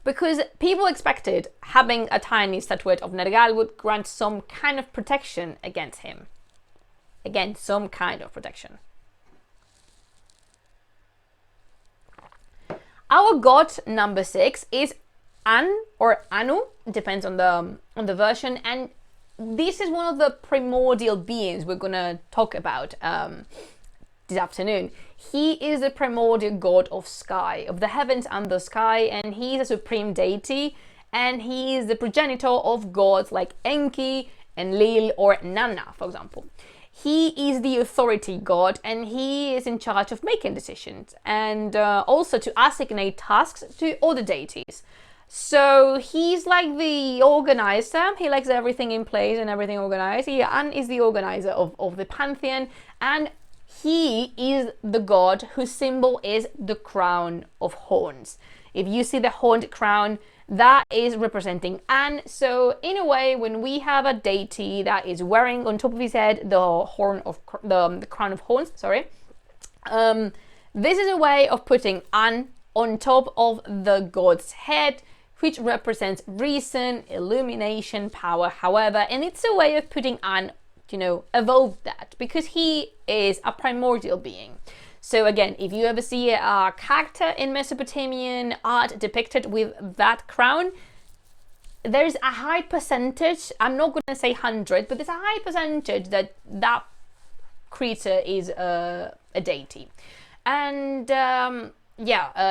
because people expected having a tiny statuette of Nergal would grant some kind of protection against him. Again, some kind of protection. Our god number 6 is An or Anu, depends on the version, and this is one of the primordial beings we're gonna talk about this afternoon. He is the primordial god of sky, of the heavens and the sky, and he's a supreme deity, and he is the progenitor of gods like Enki, Enlil, or Nanna, for example. He is the authority god, and he is in charge of making decisions and also to assign tasks to other deities. So he's like the organizer. He likes everything in place and everything organized. An is the organizer of the pantheon, and he is the god whose symbol is the crown of horns. If you see the horned crown, that is representing An. So in a way, when we have a deity that is wearing on top of his head the crown of horns, this is a way of putting An on top of the god's head, which represents reason, illumination, power, however, and it's a way of putting An, evolved that, because he is a primordial being. So again, if you ever see a character in Mesopotamian art depicted with that crown, there's a high percentage, I'm not going to say 100, but there's a high percentage that creature is a deity. And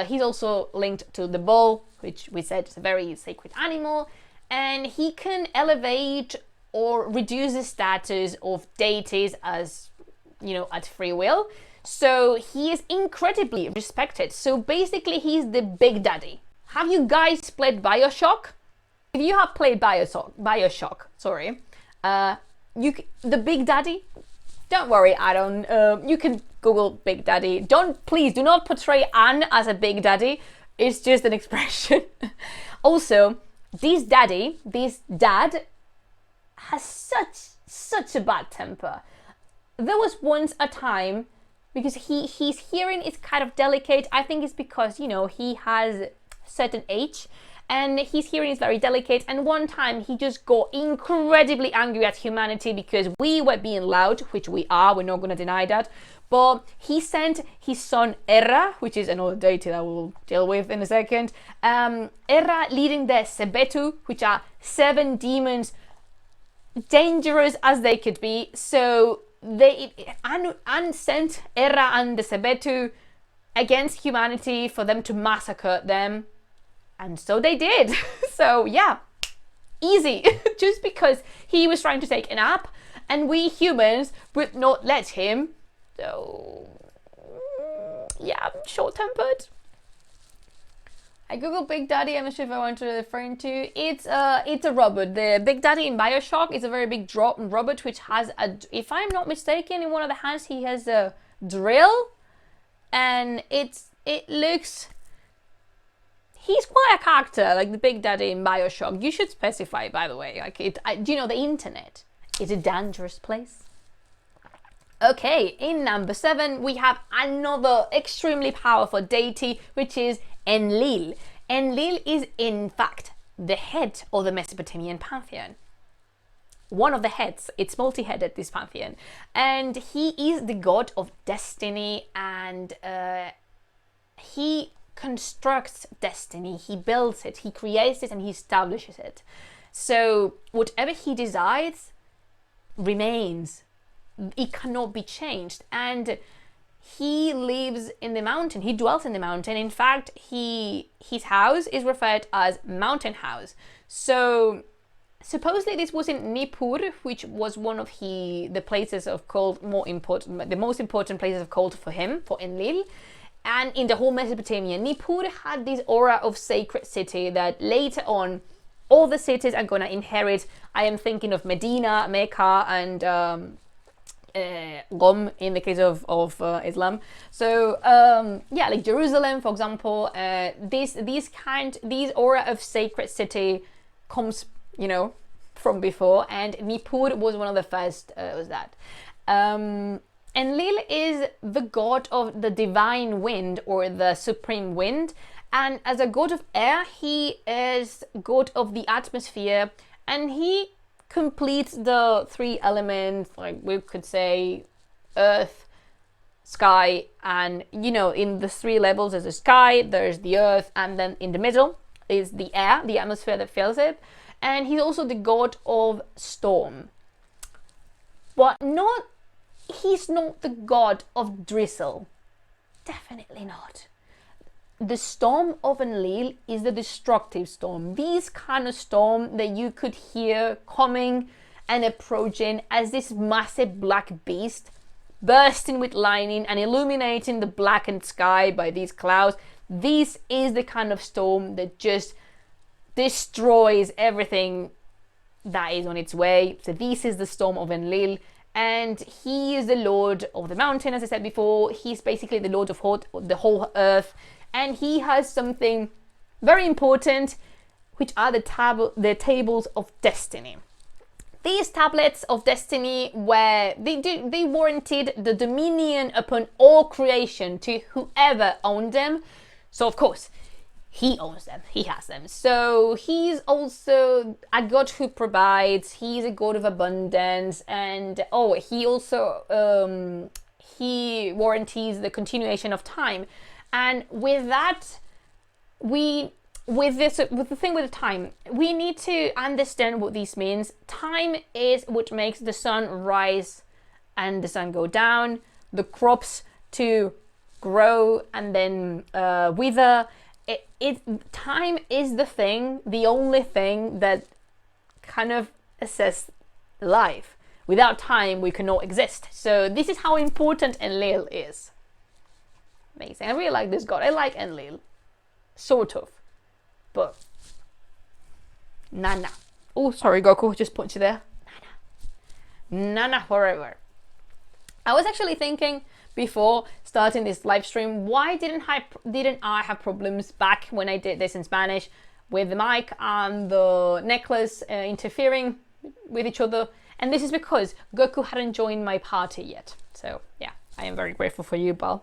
he's also linked to the bull, which we said is a very sacred animal, and he can elevate or reduce the status of deities as, at free will. So he is incredibly respected. So basically he's the big daddy. Have you guys played Bioshock? If you have played Bioshock, the big daddy, don't worry, you can Google big daddy. Please do not portray Anne as a big daddy. It's just an expression. Also, this dad has such a bad temper. There was once a time, because his hearing is kind of delicate. I think it's because, he has certain age and his hearing is very delicate. And one time he just got incredibly angry at humanity because we were being loud, which we are, we're not going to deny that. But he sent his son Erra, which is another deity that we'll deal with in a second. Erra leading the Sebetu, which are 7 demons, dangerous as they could be. So and sent Erra and the Sebetu against humanity for them to massacre them. And so they did. So yeah, easy. Just because he was trying to take a nap and we humans would not let him. So yeah, I'm short-tempered. I googled Big Daddy. I'm not sure if I want to refer to. It's a robot. The Big Daddy in Bioshock is a very big robot which has if I'm not mistaken, in one of the hands he has a drill, and it looks. He's quite a character, like the Big Daddy in Bioshock. You should specify, by the way. Like do you know the internet is a dangerous place? Okay, in number 7 we have another extremely powerful deity, which is Enlil. Enlil is in fact the head of the Mesopotamian Pantheon. One of the heads. It's multi-headed, this pantheon, and he is the god of destiny, and he constructs destiny, he builds it, he creates it, and he establishes it. So whatever he decides remains. It cannot be changed. And he lives in the mountain, he dwells in the mountain. In fact, his house is referred as mountain house. So supposedly this was in Nippur, which was one of the places of cult, the most important places of cult for him, for Enlil. And in the whole Mesopotamia, Nippur had this aura of sacred city that later on all the cities are going to inherit. I am thinking of Medina, Mecca, and Qom in the case of Islam. So like Jerusalem, for example, these aura of sacred city comes, from before, and Nippur was one of the first. Was that. Enlil is the god of the divine wind, or the supreme wind, and as a god of air, he is god of the atmosphere, and he completes the 3 elements, like we could say earth, sky, and in the 3 levels there's the sky, there's the earth, and then in the middle is the air, the atmosphere that fills it. And he's also the god of storm, but he's not the god of drizzle. Definitely not. The storm of Enlil is the destructive storm. This kind of storm that you could hear coming and approaching as this massive black beast bursting with lightning and illuminating the blackened sky by these clouds. This is the kind of storm that just destroys everything that is on its way. So this is the storm of Enlil. And he is the lord of the mountain, as I said before. He's basically the lord of the whole earth. And he has something very important, which are the tables of destiny. These tablets of destiny they warranted the dominion upon all creation to whoever owned them. So of course, he owns them, he has them. So he's also a god who provides, he's a god of abundance, and he also he warranties the continuation of time. And with that, with the thing with time, we need to understand what this means. Time is what makes the sun rise and the sun go down, the crops to grow and then wither. Time is the only thing that kind of assess life. Without time, we cannot exist. So this is how important Enlil is. Amazing. I really like this god. I like Enlil. Sort of. But Nanna. Oh, sorry, Goku, just punched you there. Nanna forever. I was actually thinking before starting this live stream, why didn't I have problems back when I did this in Spanish with the mic and the necklace interfering with each other? And this is because Goku hadn't joined my party yet. So yeah, I am very grateful for you, Bal.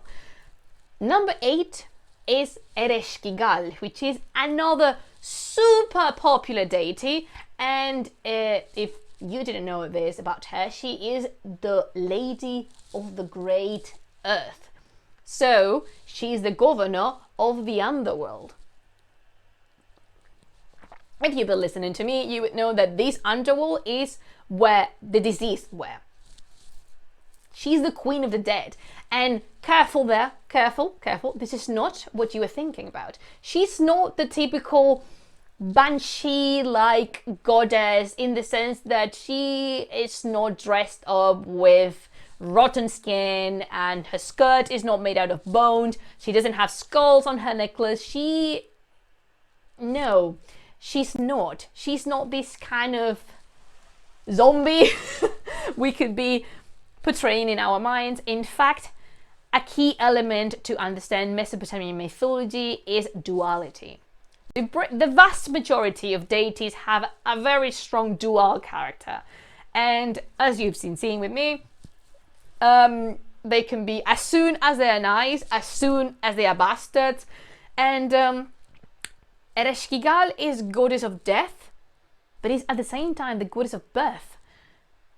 Number 8 is Ereshkigal, which is another super popular deity. And if you didn't know this about her, she is the lady of the great earth. So she's the governor of the underworld. If you've been listening to me, you would know that this underworld is where the deceased were. She's the queen of the dead. And careful there, careful. This is not what you were thinking about. She's not the typical banshee-like goddess in the sense that she is not dressed up with rotten skin and her skirt is not made out of bone. She doesn't have skulls on her necklace. No, she's not. She's not this kind of zombie we could be portraying in our minds. In fact, a key element to understand Mesopotamian mythology is duality. The vast majority of deities have a very strong dual character. And as you've seen with me, they can be as soon as they are nice, as soon as they are bastards. And Ereshkigal is goddess of death, but is at the same time the goddess of birth.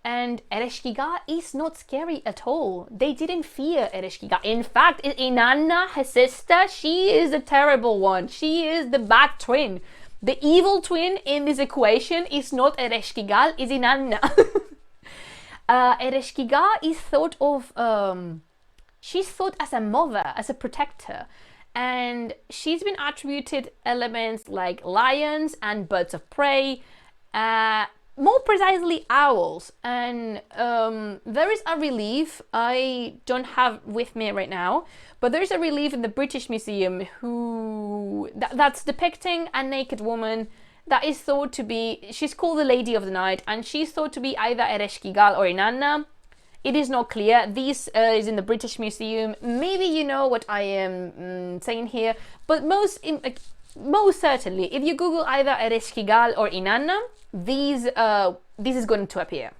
And Ereshkigal is not scary at all. They didn't fear Ereshkigal. In fact, Inanna, her sister, she is a terrible one. She is the bad twin. The evil twin in this equation is not Ereshkigal, it's Inanna. Ereshkigal is thought of, she's thought as a mother, as a protector. And she's been attributed elements like lions and birds of prey, more precisely owls. And there is a relief I don't have with me right now, but there's a relief in the British Museum that's depicting a naked woman that is thought to be, she's called the Lady of the Night, and she's thought to be either Ereshkigal or Inanna. It is not clear. This is in the British Museum. Maybe you know what I am saying here, but most certainly, if you Google either Ereshkigal or Inanna, this is going to appear,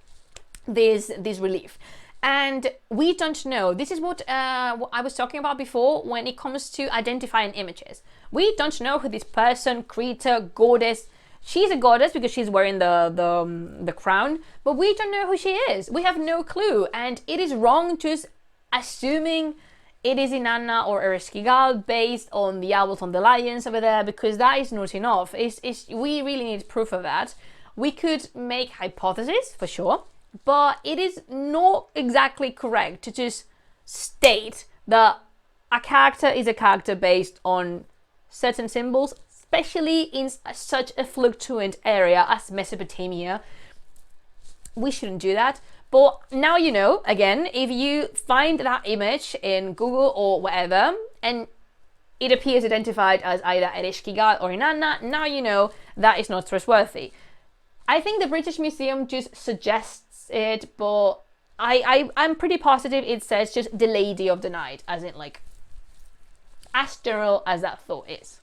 this relief. And we don't know. This is what I was talking about before when it comes to identifying images. We don't know who this person, creature, goddess. She's a goddess because she's wearing the crown, but we don't know who she is. We have no clue, and it is wrong just assuming it is Inanna or Ereshkigal based on the owls and the lions over there, because that is not enough. We really need proof of that. We could make hypotheses for sure, but it is not exactly correct to just state that a character is a character based on certain symbols, especially in such a fluctuant area as Mesopotamia. We shouldn't do that. But now you know, again, if you find that image in Google or whatever, and it appears identified as either Ereshkigal or Inanna, now you know that is not trustworthy. I think the British Museum just suggests it, but I'm pretty positive it says just the Lady of the Night, as in like, as general as that thought is.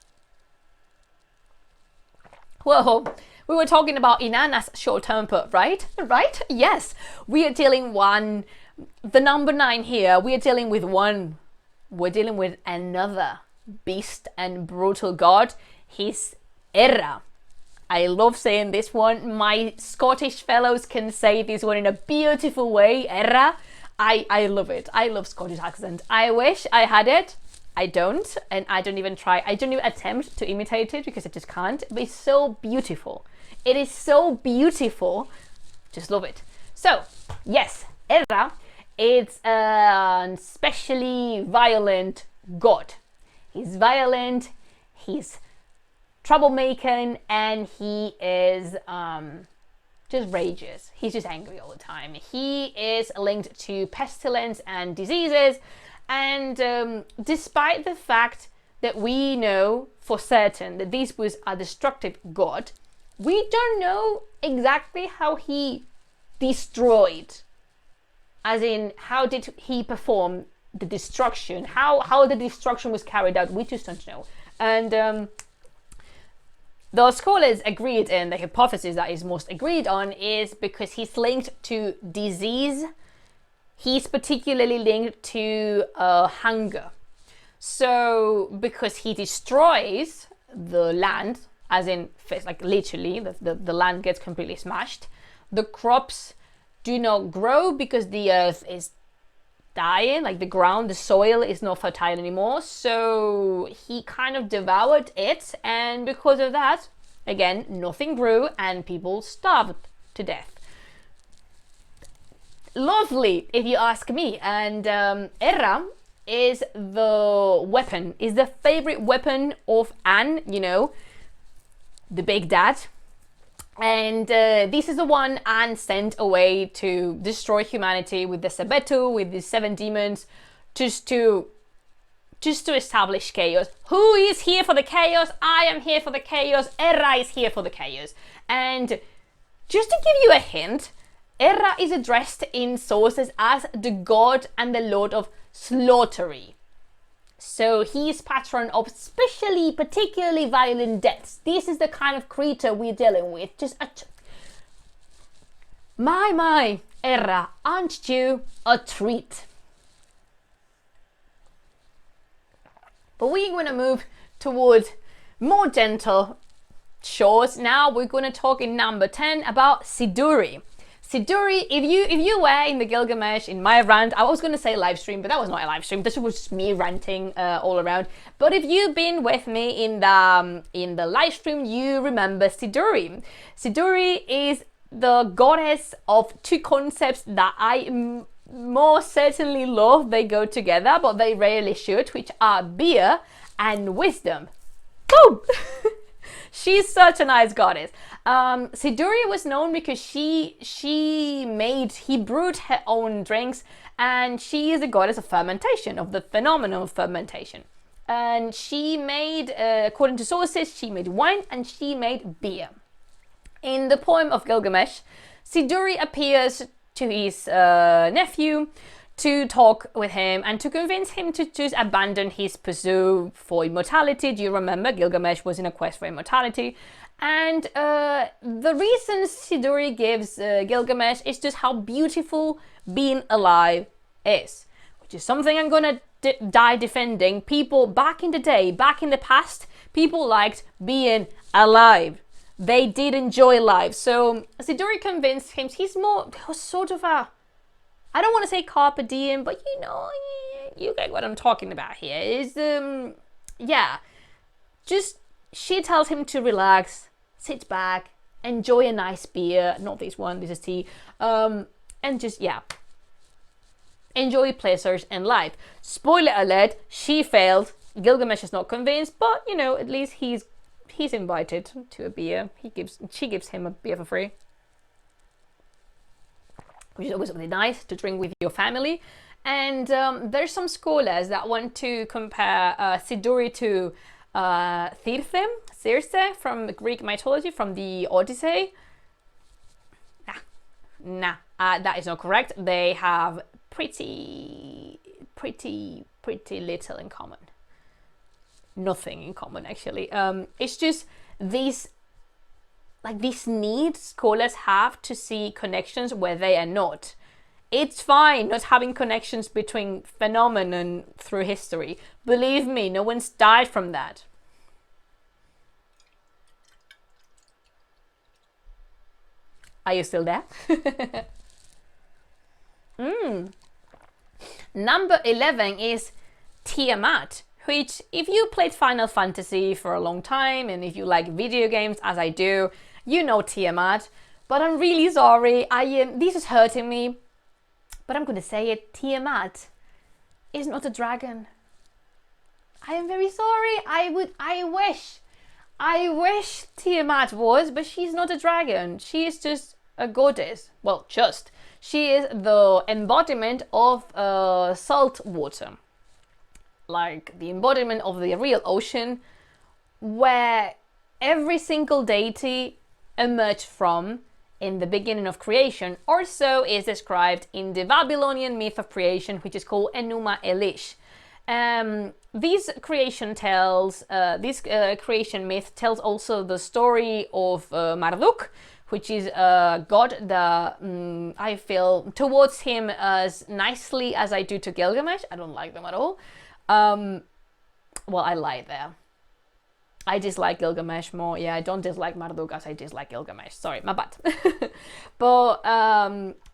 Whoa, we were talking about Inanna's short temper, right? Right? Yes, we are dealing the number 9 here, we're dealing with another beast and brutal god. He's Erra. I love saying this one. My Scottish fellows can say this one in a beautiful way. Erra. I love it. I love Scottish accent. I wish I had it. I don't, and I don't even try. I don't even attempt to imitate it because I just can't. But it's so beautiful. It is so beautiful. Just love it. So, yes, Erra It's an especially violent god. He's violent, he's troublemaking, and he is just rages. He's just angry all the time. He is linked to pestilence and diseases, and despite the fact that we know for certain that this was a destructive god, we don't know exactly how he destroyed, as in how did he perform the destruction, how the destruction was carried out. We just don't know. And the scholars agreed, and the hypothesis that is most agreed on is because he's linked to disease. He's particularly linked to hunger. So because he destroys the land, as in like literally the land gets completely smashed, the crops do not grow because the earth is dying, like the ground, the soil is not fertile anymore. So he kind of devoured it, and because of that, again, nothing grew and people starved to death. Lovely, if you ask me. And Erra is the weapon, is the favorite weapon of An, you know, the big dad. And this is the one An sent away to destroy humanity with the Sabetu, with the 7 demons, just to establish chaos. Who is here for the chaos? I am here for the chaos. Erra is here for the chaos. And just to give you a hint, Erra is addressed in sources as the god and the lord of slaughtery. So he is patron of particularly violent deaths. This is the kind of creature we're dealing with. Just my, Erra, aren't you a treat? But we're going to move towards more gentle shores. Now we're going to talk in number 10 about Siduri. Siduri, if you were in the Gilgamesh, in my rant, I was going to say live stream, but that was not a live stream. This was just me ranting all around. But if you've been with me in the live stream, you remember Siduri. Siduri is the goddess of 2 concepts that I more certainly love. They go together, but they rarely should, which are beer and wisdom. Boom! She's such a nice goddess. Siduri was known because he brewed her own drinks, and she is a goddess of fermentation, of the phenomenon of fermentation. And she made, according to sources, she made wine and she made beer. In the poem of Gilgamesh, Siduri appears to his nephew to talk with him and to convince him to just abandon his pursuit for immortality. Do you remember Gilgamesh was in a quest for immortality? And the reason Siduri gives Gilgamesh is just how beautiful being alive is, which is something I'm gonna die defending. People back in the day, back in the past, people liked being alive. They did enjoy life. So Siduri convinced him. He's sort of a, I don't want to say carpe diem, but you know, you get what I'm talking about here. Is yeah, just she tells him to relax, sit back, enjoy a nice beer. Not this one, this is tea. And just enjoy pleasures in life. Spoiler alert: she failed. Gilgamesh is not convinced, but you know, at least he's invited to a beer. She gives him a beer for free, which is always really nice to drink with your family. And there's some scholars that want to compare Siduri to Circe from Greek mythology, from the Odyssey. Nah, that is not correct. They have pretty little in common. Nothing in common, actually. It's just this need scholars have to see connections where they are not. It's fine not having connections between phenomenon through history. Believe me, no one's died from that. Are you still there? Number 11 is Tiamat, which, if you played Final Fantasy for a long time and if you like video games as I do, you know Tiamat. But I'm really sorry, this is hurting me. but I'm going to say it, Tiamat is not a dragon. I am very sorry. I wish Tiamat was, but she's not a dragon. She is just a goddess. Well, she is the embodiment of salt water, like the embodiment of the real ocean, where every single deity emerged from in the beginning of creation, or so is described in the Babylonian myth of creation, which is called Enuma Elish. This creation myth tells also the story of Marduk, which is a god that I feel towards him as nicely as I do to Gilgamesh. I don't like them at all. Well, I lied there. I dislike Gilgamesh more. Yeah, I don't dislike Marduk as I dislike Gilgamesh. Sorry, my bad. But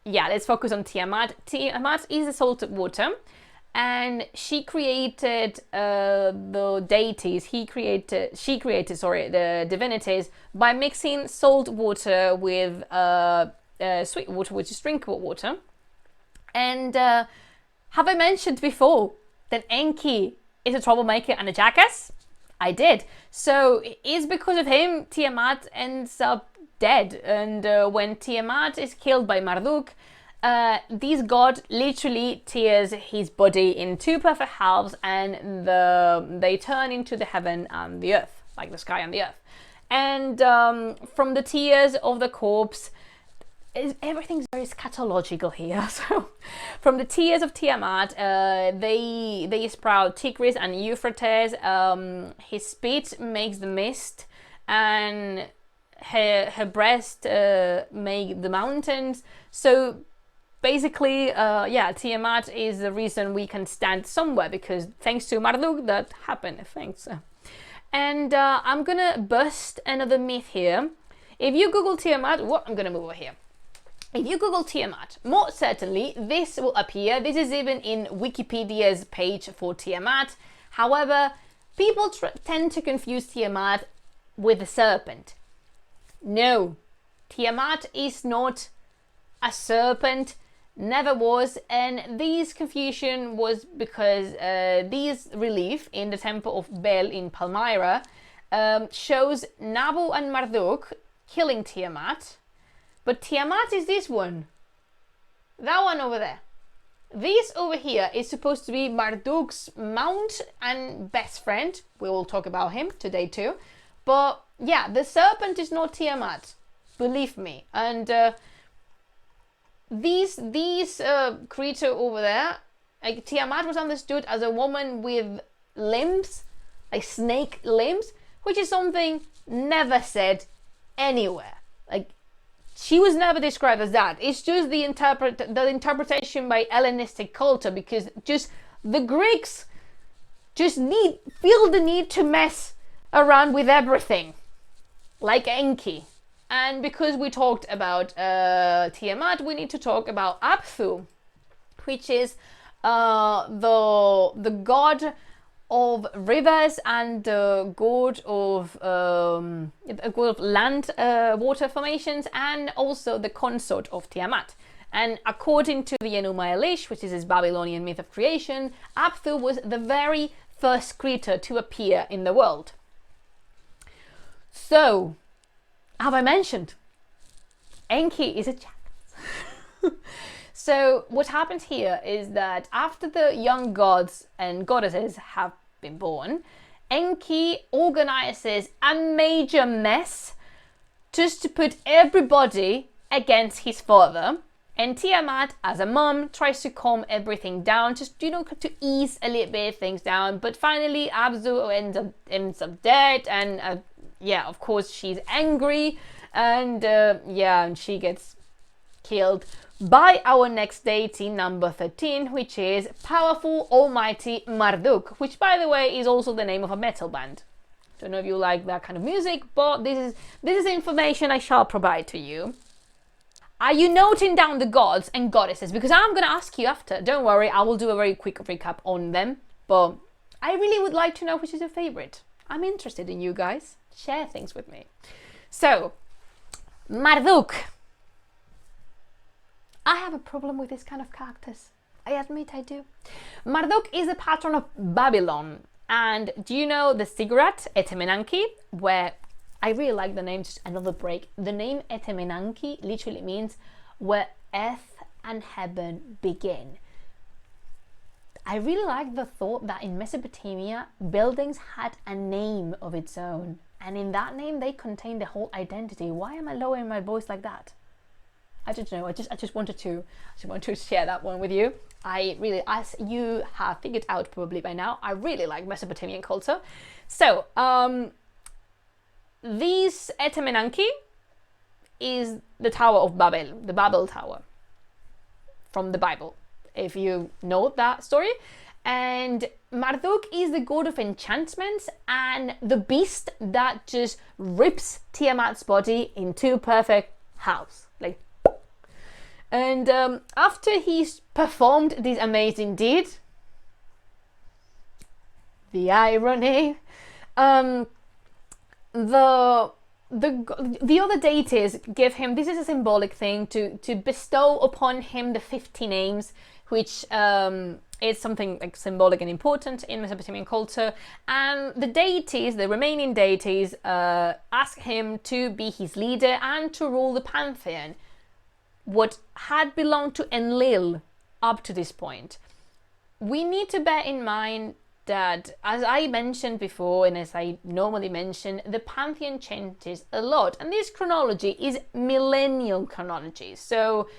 yeah, let's focus on Tiamat. Tiamat is the salted water, and she created the deities. She created the divinities by mixing salt water with sweet water, which is drinkable water. And have I mentioned before that Enki is a troublemaker and a jackass? I did. So it's because of him Tiamat ends up dead. And when Tiamat is killed by Marduk, this god literally tears his body in two perfect halves, and they turn into the heaven and the earth, like the sky and the earth. And from the tears of the corpse, everything's very scatological here. So from the tears of Tiamat, they sprout Tigris and Euphrates. His spit makes the mist, and her breast make the mountains. So basically, yeah, Tiamat is the reason we can stand somewhere, because thanks to Marduk that happened. Thanks. And I'm gonna bust another myth here. If you Google Tiamat, I'm gonna move over here. If you Google Tiamat, more certainly this will appear. This is even in Wikipedia's page for Tiamat. However, people tend to confuse Tiamat with a serpent. No, Tiamat is not a serpent, never was, and this confusion was because this relief in the temple of Bel in Palmyra shows Nabu and Marduk killing Tiamat. But Tiamat is this one. That one over there. This over here is supposed to be Marduk's mount and best friend. We will talk about him today too. But yeah, the serpent is not Tiamat. Believe me. And these creature over there, like Tiamat was understood as a woman with limbs, like snake limbs, which is something never said anywhere. Like, she was never described as that. It's just the interpretation by Hellenistic culture, because just the Greeks just feel the need to mess around with everything, like Enki. And because we talked about Tiamat, we need to talk about Abzû, which is the god of rivers and god of land water formations, and also the consort of Tiamat. And according to the Enuma Elish, which is his Babylonian myth of creation, Abzû was the very first creature to appear in the world. So, have I mentioned? Enki is a jackass. So what happens here is that after the young gods and goddesses have been born, Enki organizes a major mess just to put everybody against his father. And Tiamat, as a mom, tries to calm everything down, just, you know, to ease a little bit things down. But finally, Abzû ends up dead, and yeah, of course, she's angry, and yeah, and she gets killed by our next deity, number 13, which is powerful, almighty Marduk, which, by the way, is also the name of a metal band. Don't know if you like that kind of music, but this is information I shall provide to you. Are you noting down the gods and goddesses? Because I'm going to ask you after. Don't worry, I will do a very quick recap on them, but I really would like to know which is your favorite. I'm interested in you guys. Share things with me. So, Marduk. I have a problem with this kind of characters. I admit I do. Marduk is the patron of Babylon. And do you know the ziggurat, Etemenanki, where I really like the name, just another break. The name Etemenanki literally means where earth and heaven begin. I really like the thought that in Mesopotamia, buildings had a name of its own. And in that name, they contain the whole identity. Why am I lowering my voice like that? I don't know. I just wanted to share that one with you. I really, as you have figured out probably by now, I really like Mesopotamian culture. So, this Etemenanki is the Tower of Babel, the Babel Tower from the Bible, if you know that story. And Marduk is the god of enchantments and the beast that just rips Tiamat's body into perfect halves. Like, and after he's performed this amazing deed, the irony, the other deities give him, this is a symbolic thing, to bestow upon him the 50 names, which is something like symbolic and important in Mesopotamian culture. And the deities, the remaining deities, ask him to be his leader and to rule the pantheon, what had belonged to Enlil up to this point. We need to bear in mind that, as I mentioned before, and as I normally mention, the pantheon changes a lot, and this chronology is millennial chronology, so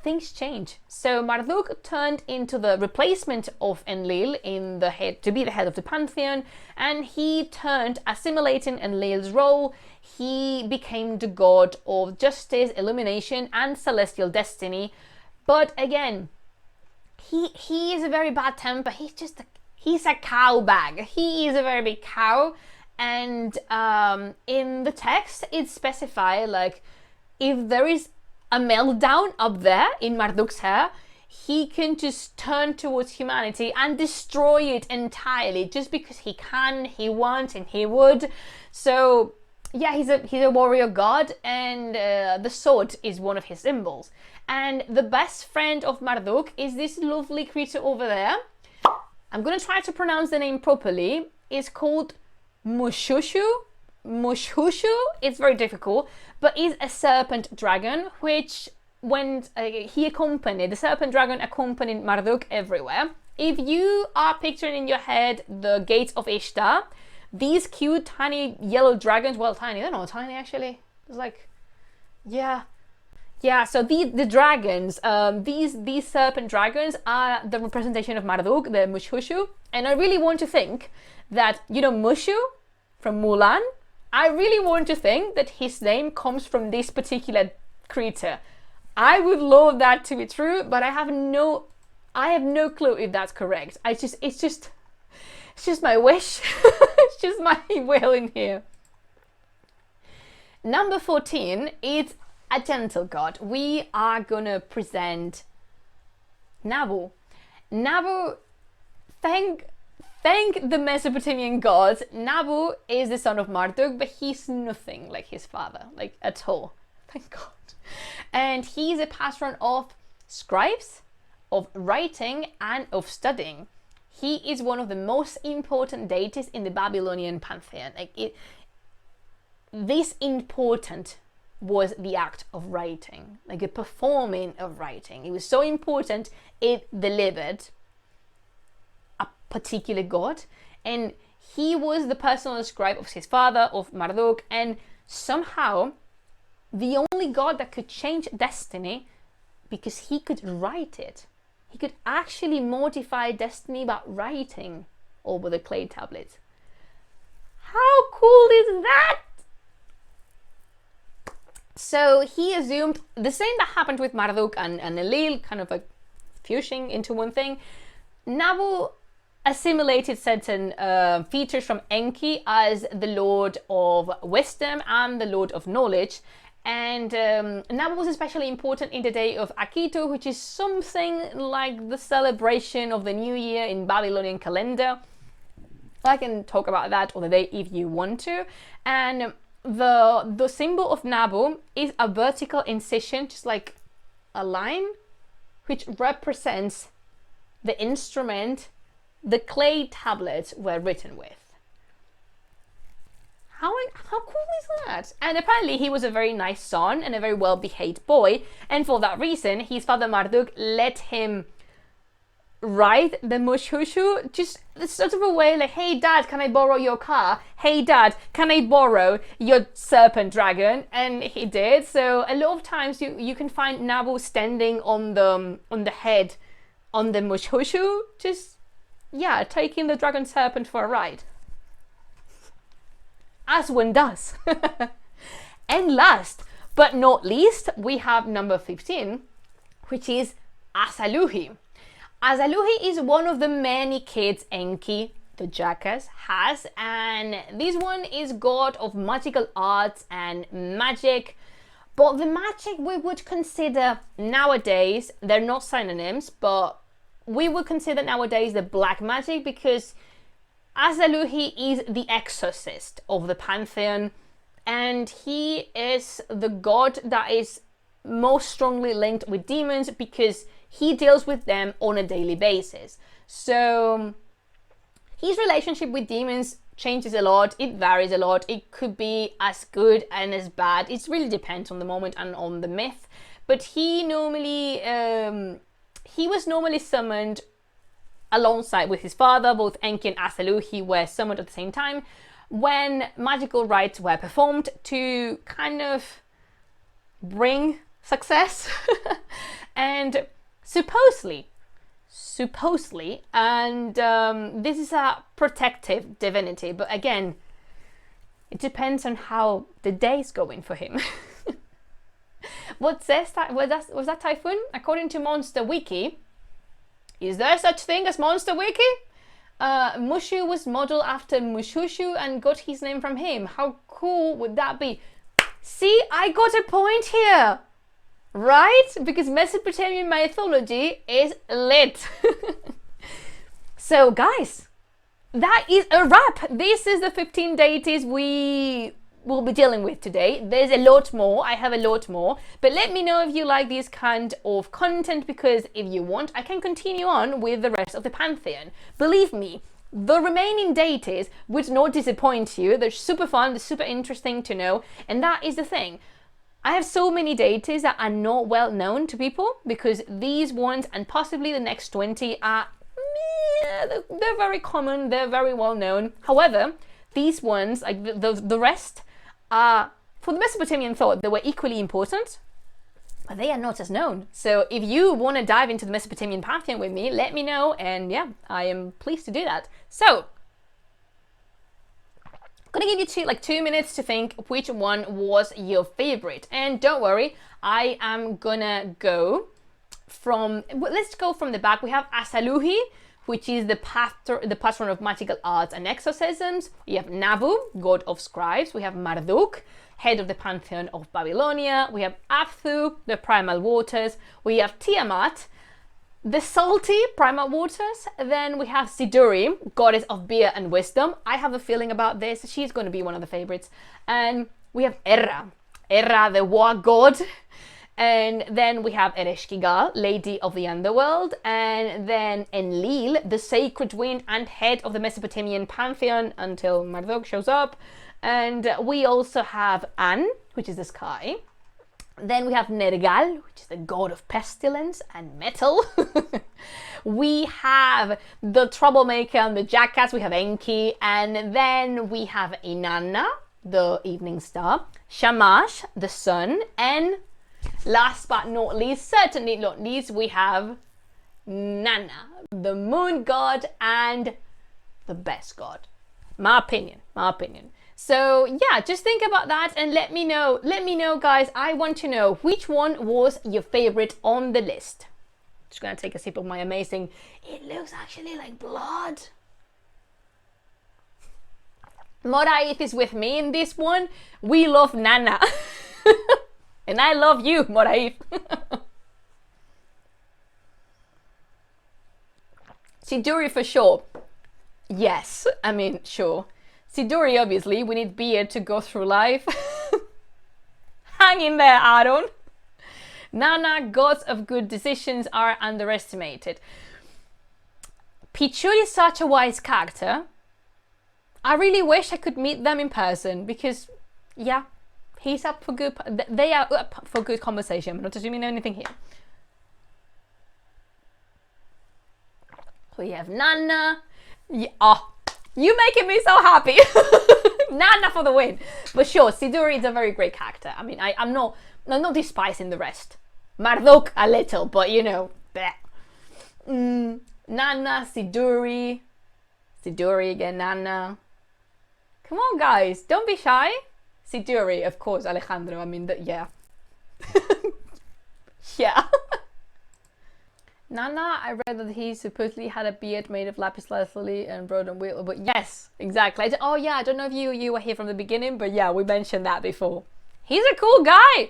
things change. So Marduk turned into the replacement of Enlil in the head, to be the head of the pantheon, and he turned, assimilating Enlil's role, he became the god of justice, illumination, and celestial destiny. But again, he is a very bad temper. He's a cow bag. He is a very big cow, and in the text it specifies, like, if there is a meltdown up there in Marduk's hair, he can just turn towards humanity and destroy it entirely, just because he can, he wants, and he would. So yeah, he's a warrior god, and the sword is one of his symbols. And the best friend of Marduk is this lovely creature over there. I'm gonna try to pronounce the name properly. It's called Mushushu. It's very difficult, but is a serpent dragon, which the serpent dragon accompanied Marduk everywhere. If you are picturing in your head the gates of Ishtar, these cute tiny yellow dragons, well, tiny, they're not tiny actually, it's like, yeah, so the dragons, these serpent dragons are the representation of Marduk, the Mushushu. And I really want to think that, you know, Mushu from Mulan, I really want to think that his name comes from this particular creature. I would love that to be true, but I have no clue if that's correct. It's just my wish. It's just my will in here. Number 14 is a gentle god. We are gonna present Nabu. Nabu, thank the Mesopotamian gods, Nabu is the son of Marduk, but he's nothing like his father, like at all. Thank God. And he's a patron of scribes, of writing, and of studying. He is one of the most important deities in the Babylonian pantheon. This important was the act of writing, like a performing of writing. It was so important, it delivered a particular god, and he was the personal scribe of his father, of Marduk, and somehow the only god that could change destiny, because he could write it. He could actually modify destiny by writing over the clay tablets. How cool is that? So he assumed the same that happened with Marduk and Enlil, kind of like fusing into one thing. Nabu assimilated certain features from Enki as the Lord of Wisdom and the Lord of Knowledge. And Nabu was especially important in the day of Akitu, which is something like the celebration of the New Year in Babylonian calendar. I can talk about that other day if you want to. And the symbol of Nabu is a vertical incision, just like a line which represents the instrument the clay tablets were written with. How cool is that? And apparently he was a very nice son and a very well-behaved boy, and for that reason his father Marduk let him ride the mushushu, just sort of a way like, hey dad, can I borrow your car? Hey dad, can I borrow your serpent dragon? And he did. So a lot of times you can find Nabu standing on the head on the mushushu, just taking the dragon serpent for a ride, as one does. And last but not least, we have number 15, which is Asalluhi. Asalluhi is one of the many kids Enki, the jackass, has, and this one is god of magical arts and magic. But the magic we would consider nowadays, they're not synonyms, but we would consider nowadays the black magic, because Asalluhi is the exorcist of the pantheon, and he is the god that is most strongly linked with demons because he deals with them on a daily basis. So his relationship with demons changes a lot, it varies a lot, it could be as good and as bad, it really depends on the moment and on the myth. But he normally he was normally summoned alongside with his father. Both Enki and Asalluhi were summoned at the same time when magical rites were performed to kind of bring success. And supposedly, and this is a protective divinity, but again, it depends on how the day's going for him. What says that? Was that typhoon? According to Monster Wiki, is there such thing as Monster Wiki? Mushu was modeled after Mushushu and got his name from him. How cool would that be? See, I got a point here, right? Because Mesopotamian mythology is lit. So guys, that is a wrap. This is the 15 deities we will be dealing with today. There's a lot more, I have a lot more, but let me know if you like this kind of content, because if you want, I can continue on with the rest of the pantheon. Believe me, the remaining deities would not disappoint you. They're super fun, they're super interesting to know, and that is the thing. I have so many deities that are not well known to people, because these ones and possibly the next 20 are, they're very common, they're very well known. However, these ones, like the rest, for the Mesopotamian thought, they were equally important, but they are not as known. So if you want to dive into the Mesopotamian Pantheon with me, let me know, and yeah, I am pleased to do that. So, I'm gonna give you 2 minutes to think which one was your favorite. And don't worry, I am gonna go from, let's go from the back. We have Asalluhi, which is the patron of magical arts and exorcisms. We have Nabu, god of scribes. We have Marduk, head of the pantheon of Babylonia. We have Abzû, the primal waters. We have Tiamat, the salty primal waters. Then we have Siduri, goddess of beer and wisdom. I have a feeling about this. She's going to be one of the favorites. And we have Erra, the war god. And then we have Ereshkigal, lady of the underworld, and then Enlil, the sacred wind and head of the Mesopotamian Pantheon until Marduk shows up. And we also have An, which is the sky. Then we have Nergal, which is the god of pestilence and metal. We have the troublemaker and the jackass, we have Enki. And then we have Inanna, the evening star, Shamash, the sun, and last but not least, certainly not least, we have Nanna, the moon god and the best god. My opinion. So yeah, just think about that and let me know guys. I want to know which one was your favorite on the list. Just gonna take a sip of my amazing, it looks actually like blood. Moraith is with me in this one. We love Nanna. And I love you, Moraith. Siduri for sure. Yes, I mean, sure. Siduri, obviously, we need beer to go through life. Hang in there, Aaron. Nanna, gods of good decisions are underestimated. Pichur is such a wise character. I really wish I could meet them in person because, yeah, he's up for good. They are up for good conversation. I'm not assuming anything here. We have Nanna. Yeah, oh, you making me so happy. Nanna for the win. But sure, Siduri is a very great character. I mean, I'm not despising the rest. Marduk a little, but you know, Nanna, Siduri again, Nanna. Come on, guys, don't be shy. Siduri, of course, Alejandro. I mean, yeah. Yeah. Nanna, I read that he supposedly had a beard made of lapis lazuli and broken wheel, but yes, exactly. Oh yeah, I don't know if you were here from the beginning, but yeah, we mentioned that before. He's a cool guy.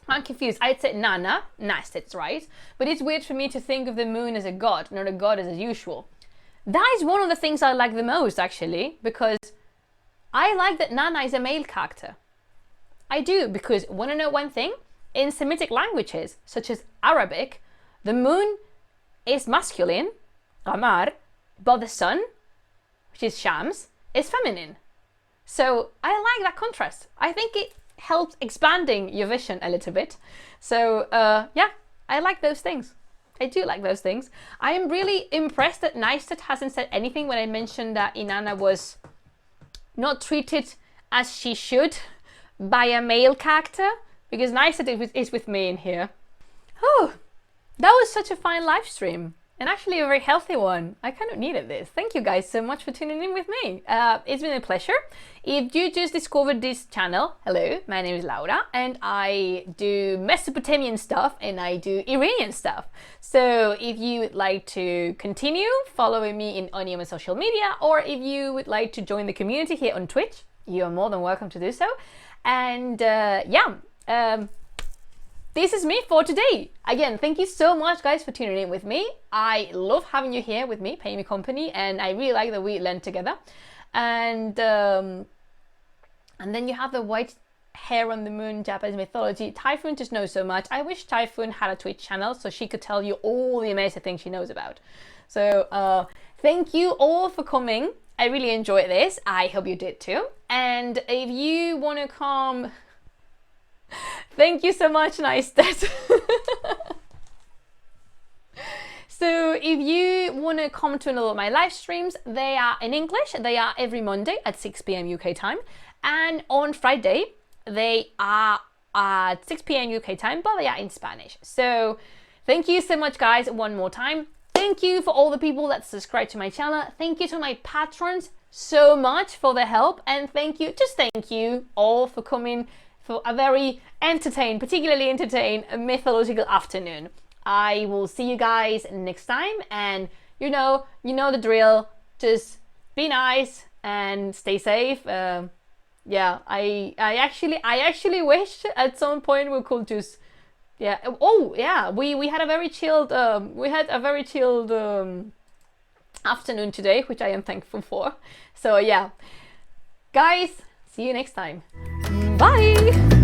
I'm confused. I'd say Nanna. Nice, that's right. But it's weird for me to think of the moon as a god, not a goddess as usual. That is one of the things I like the most, actually, because I like that Nanna is a male character. I do, because want to know one thing? In Semitic languages, such as Arabic, the moon is masculine, Qamar, but the sun, which is Shams, is feminine. So I like that contrast. I think it helps expanding your vision a little bit. So yeah, I like those things. I do like those things. I am really impressed that Neistat hasn't said anything when I mentioned that Inanna was not treated as she should by a male character, because Neistat is with me in here. Oh, that was such a fine live stream. And actually a very healthy one. I kind of needed this. Thank you guys so much for tuning in with me. It's been a pleasure. If you just discovered this channel, hello, my name is Laura and I do Mesopotamian stuff and I do Iranian stuff. So if you would like to continue following me on any of my social media, or if you would like to join the community here on Twitch, you are more than welcome to do so. And this is me for today. Again, thank you so much guys for tuning in with me. I love having you here with me, paying me company, and I really like that we learn together. And then you have the white hair on the moon, Japanese mythology. Typhoon just knows so much. I wish Typhoon had a Twitch channel so she could tell you all the amazing things she knows about. So thank you all for coming. I really enjoyed this. I hope you did too. And if you want to come... Thank you so much, Neistat. So if you want to come to another of my live streams, they are in English. They are every Monday at 6 p.m. UK time. And on Friday, they are at 6 p.m. UK time, but they are in Spanish. So thank you so much, guys, one more time. Thank you for all the people that subscribe to my channel. Thank you to my patrons so much for their help. And thank you all for coming for a very particularly entertained mythological afternoon. I will see you guys next time, and you know the drill. Just be nice and stay safe. Yeah, I actually wish at some point we could just we had a very chilled afternoon today, which I am thankful for. So yeah, guys, see you next time. Bye!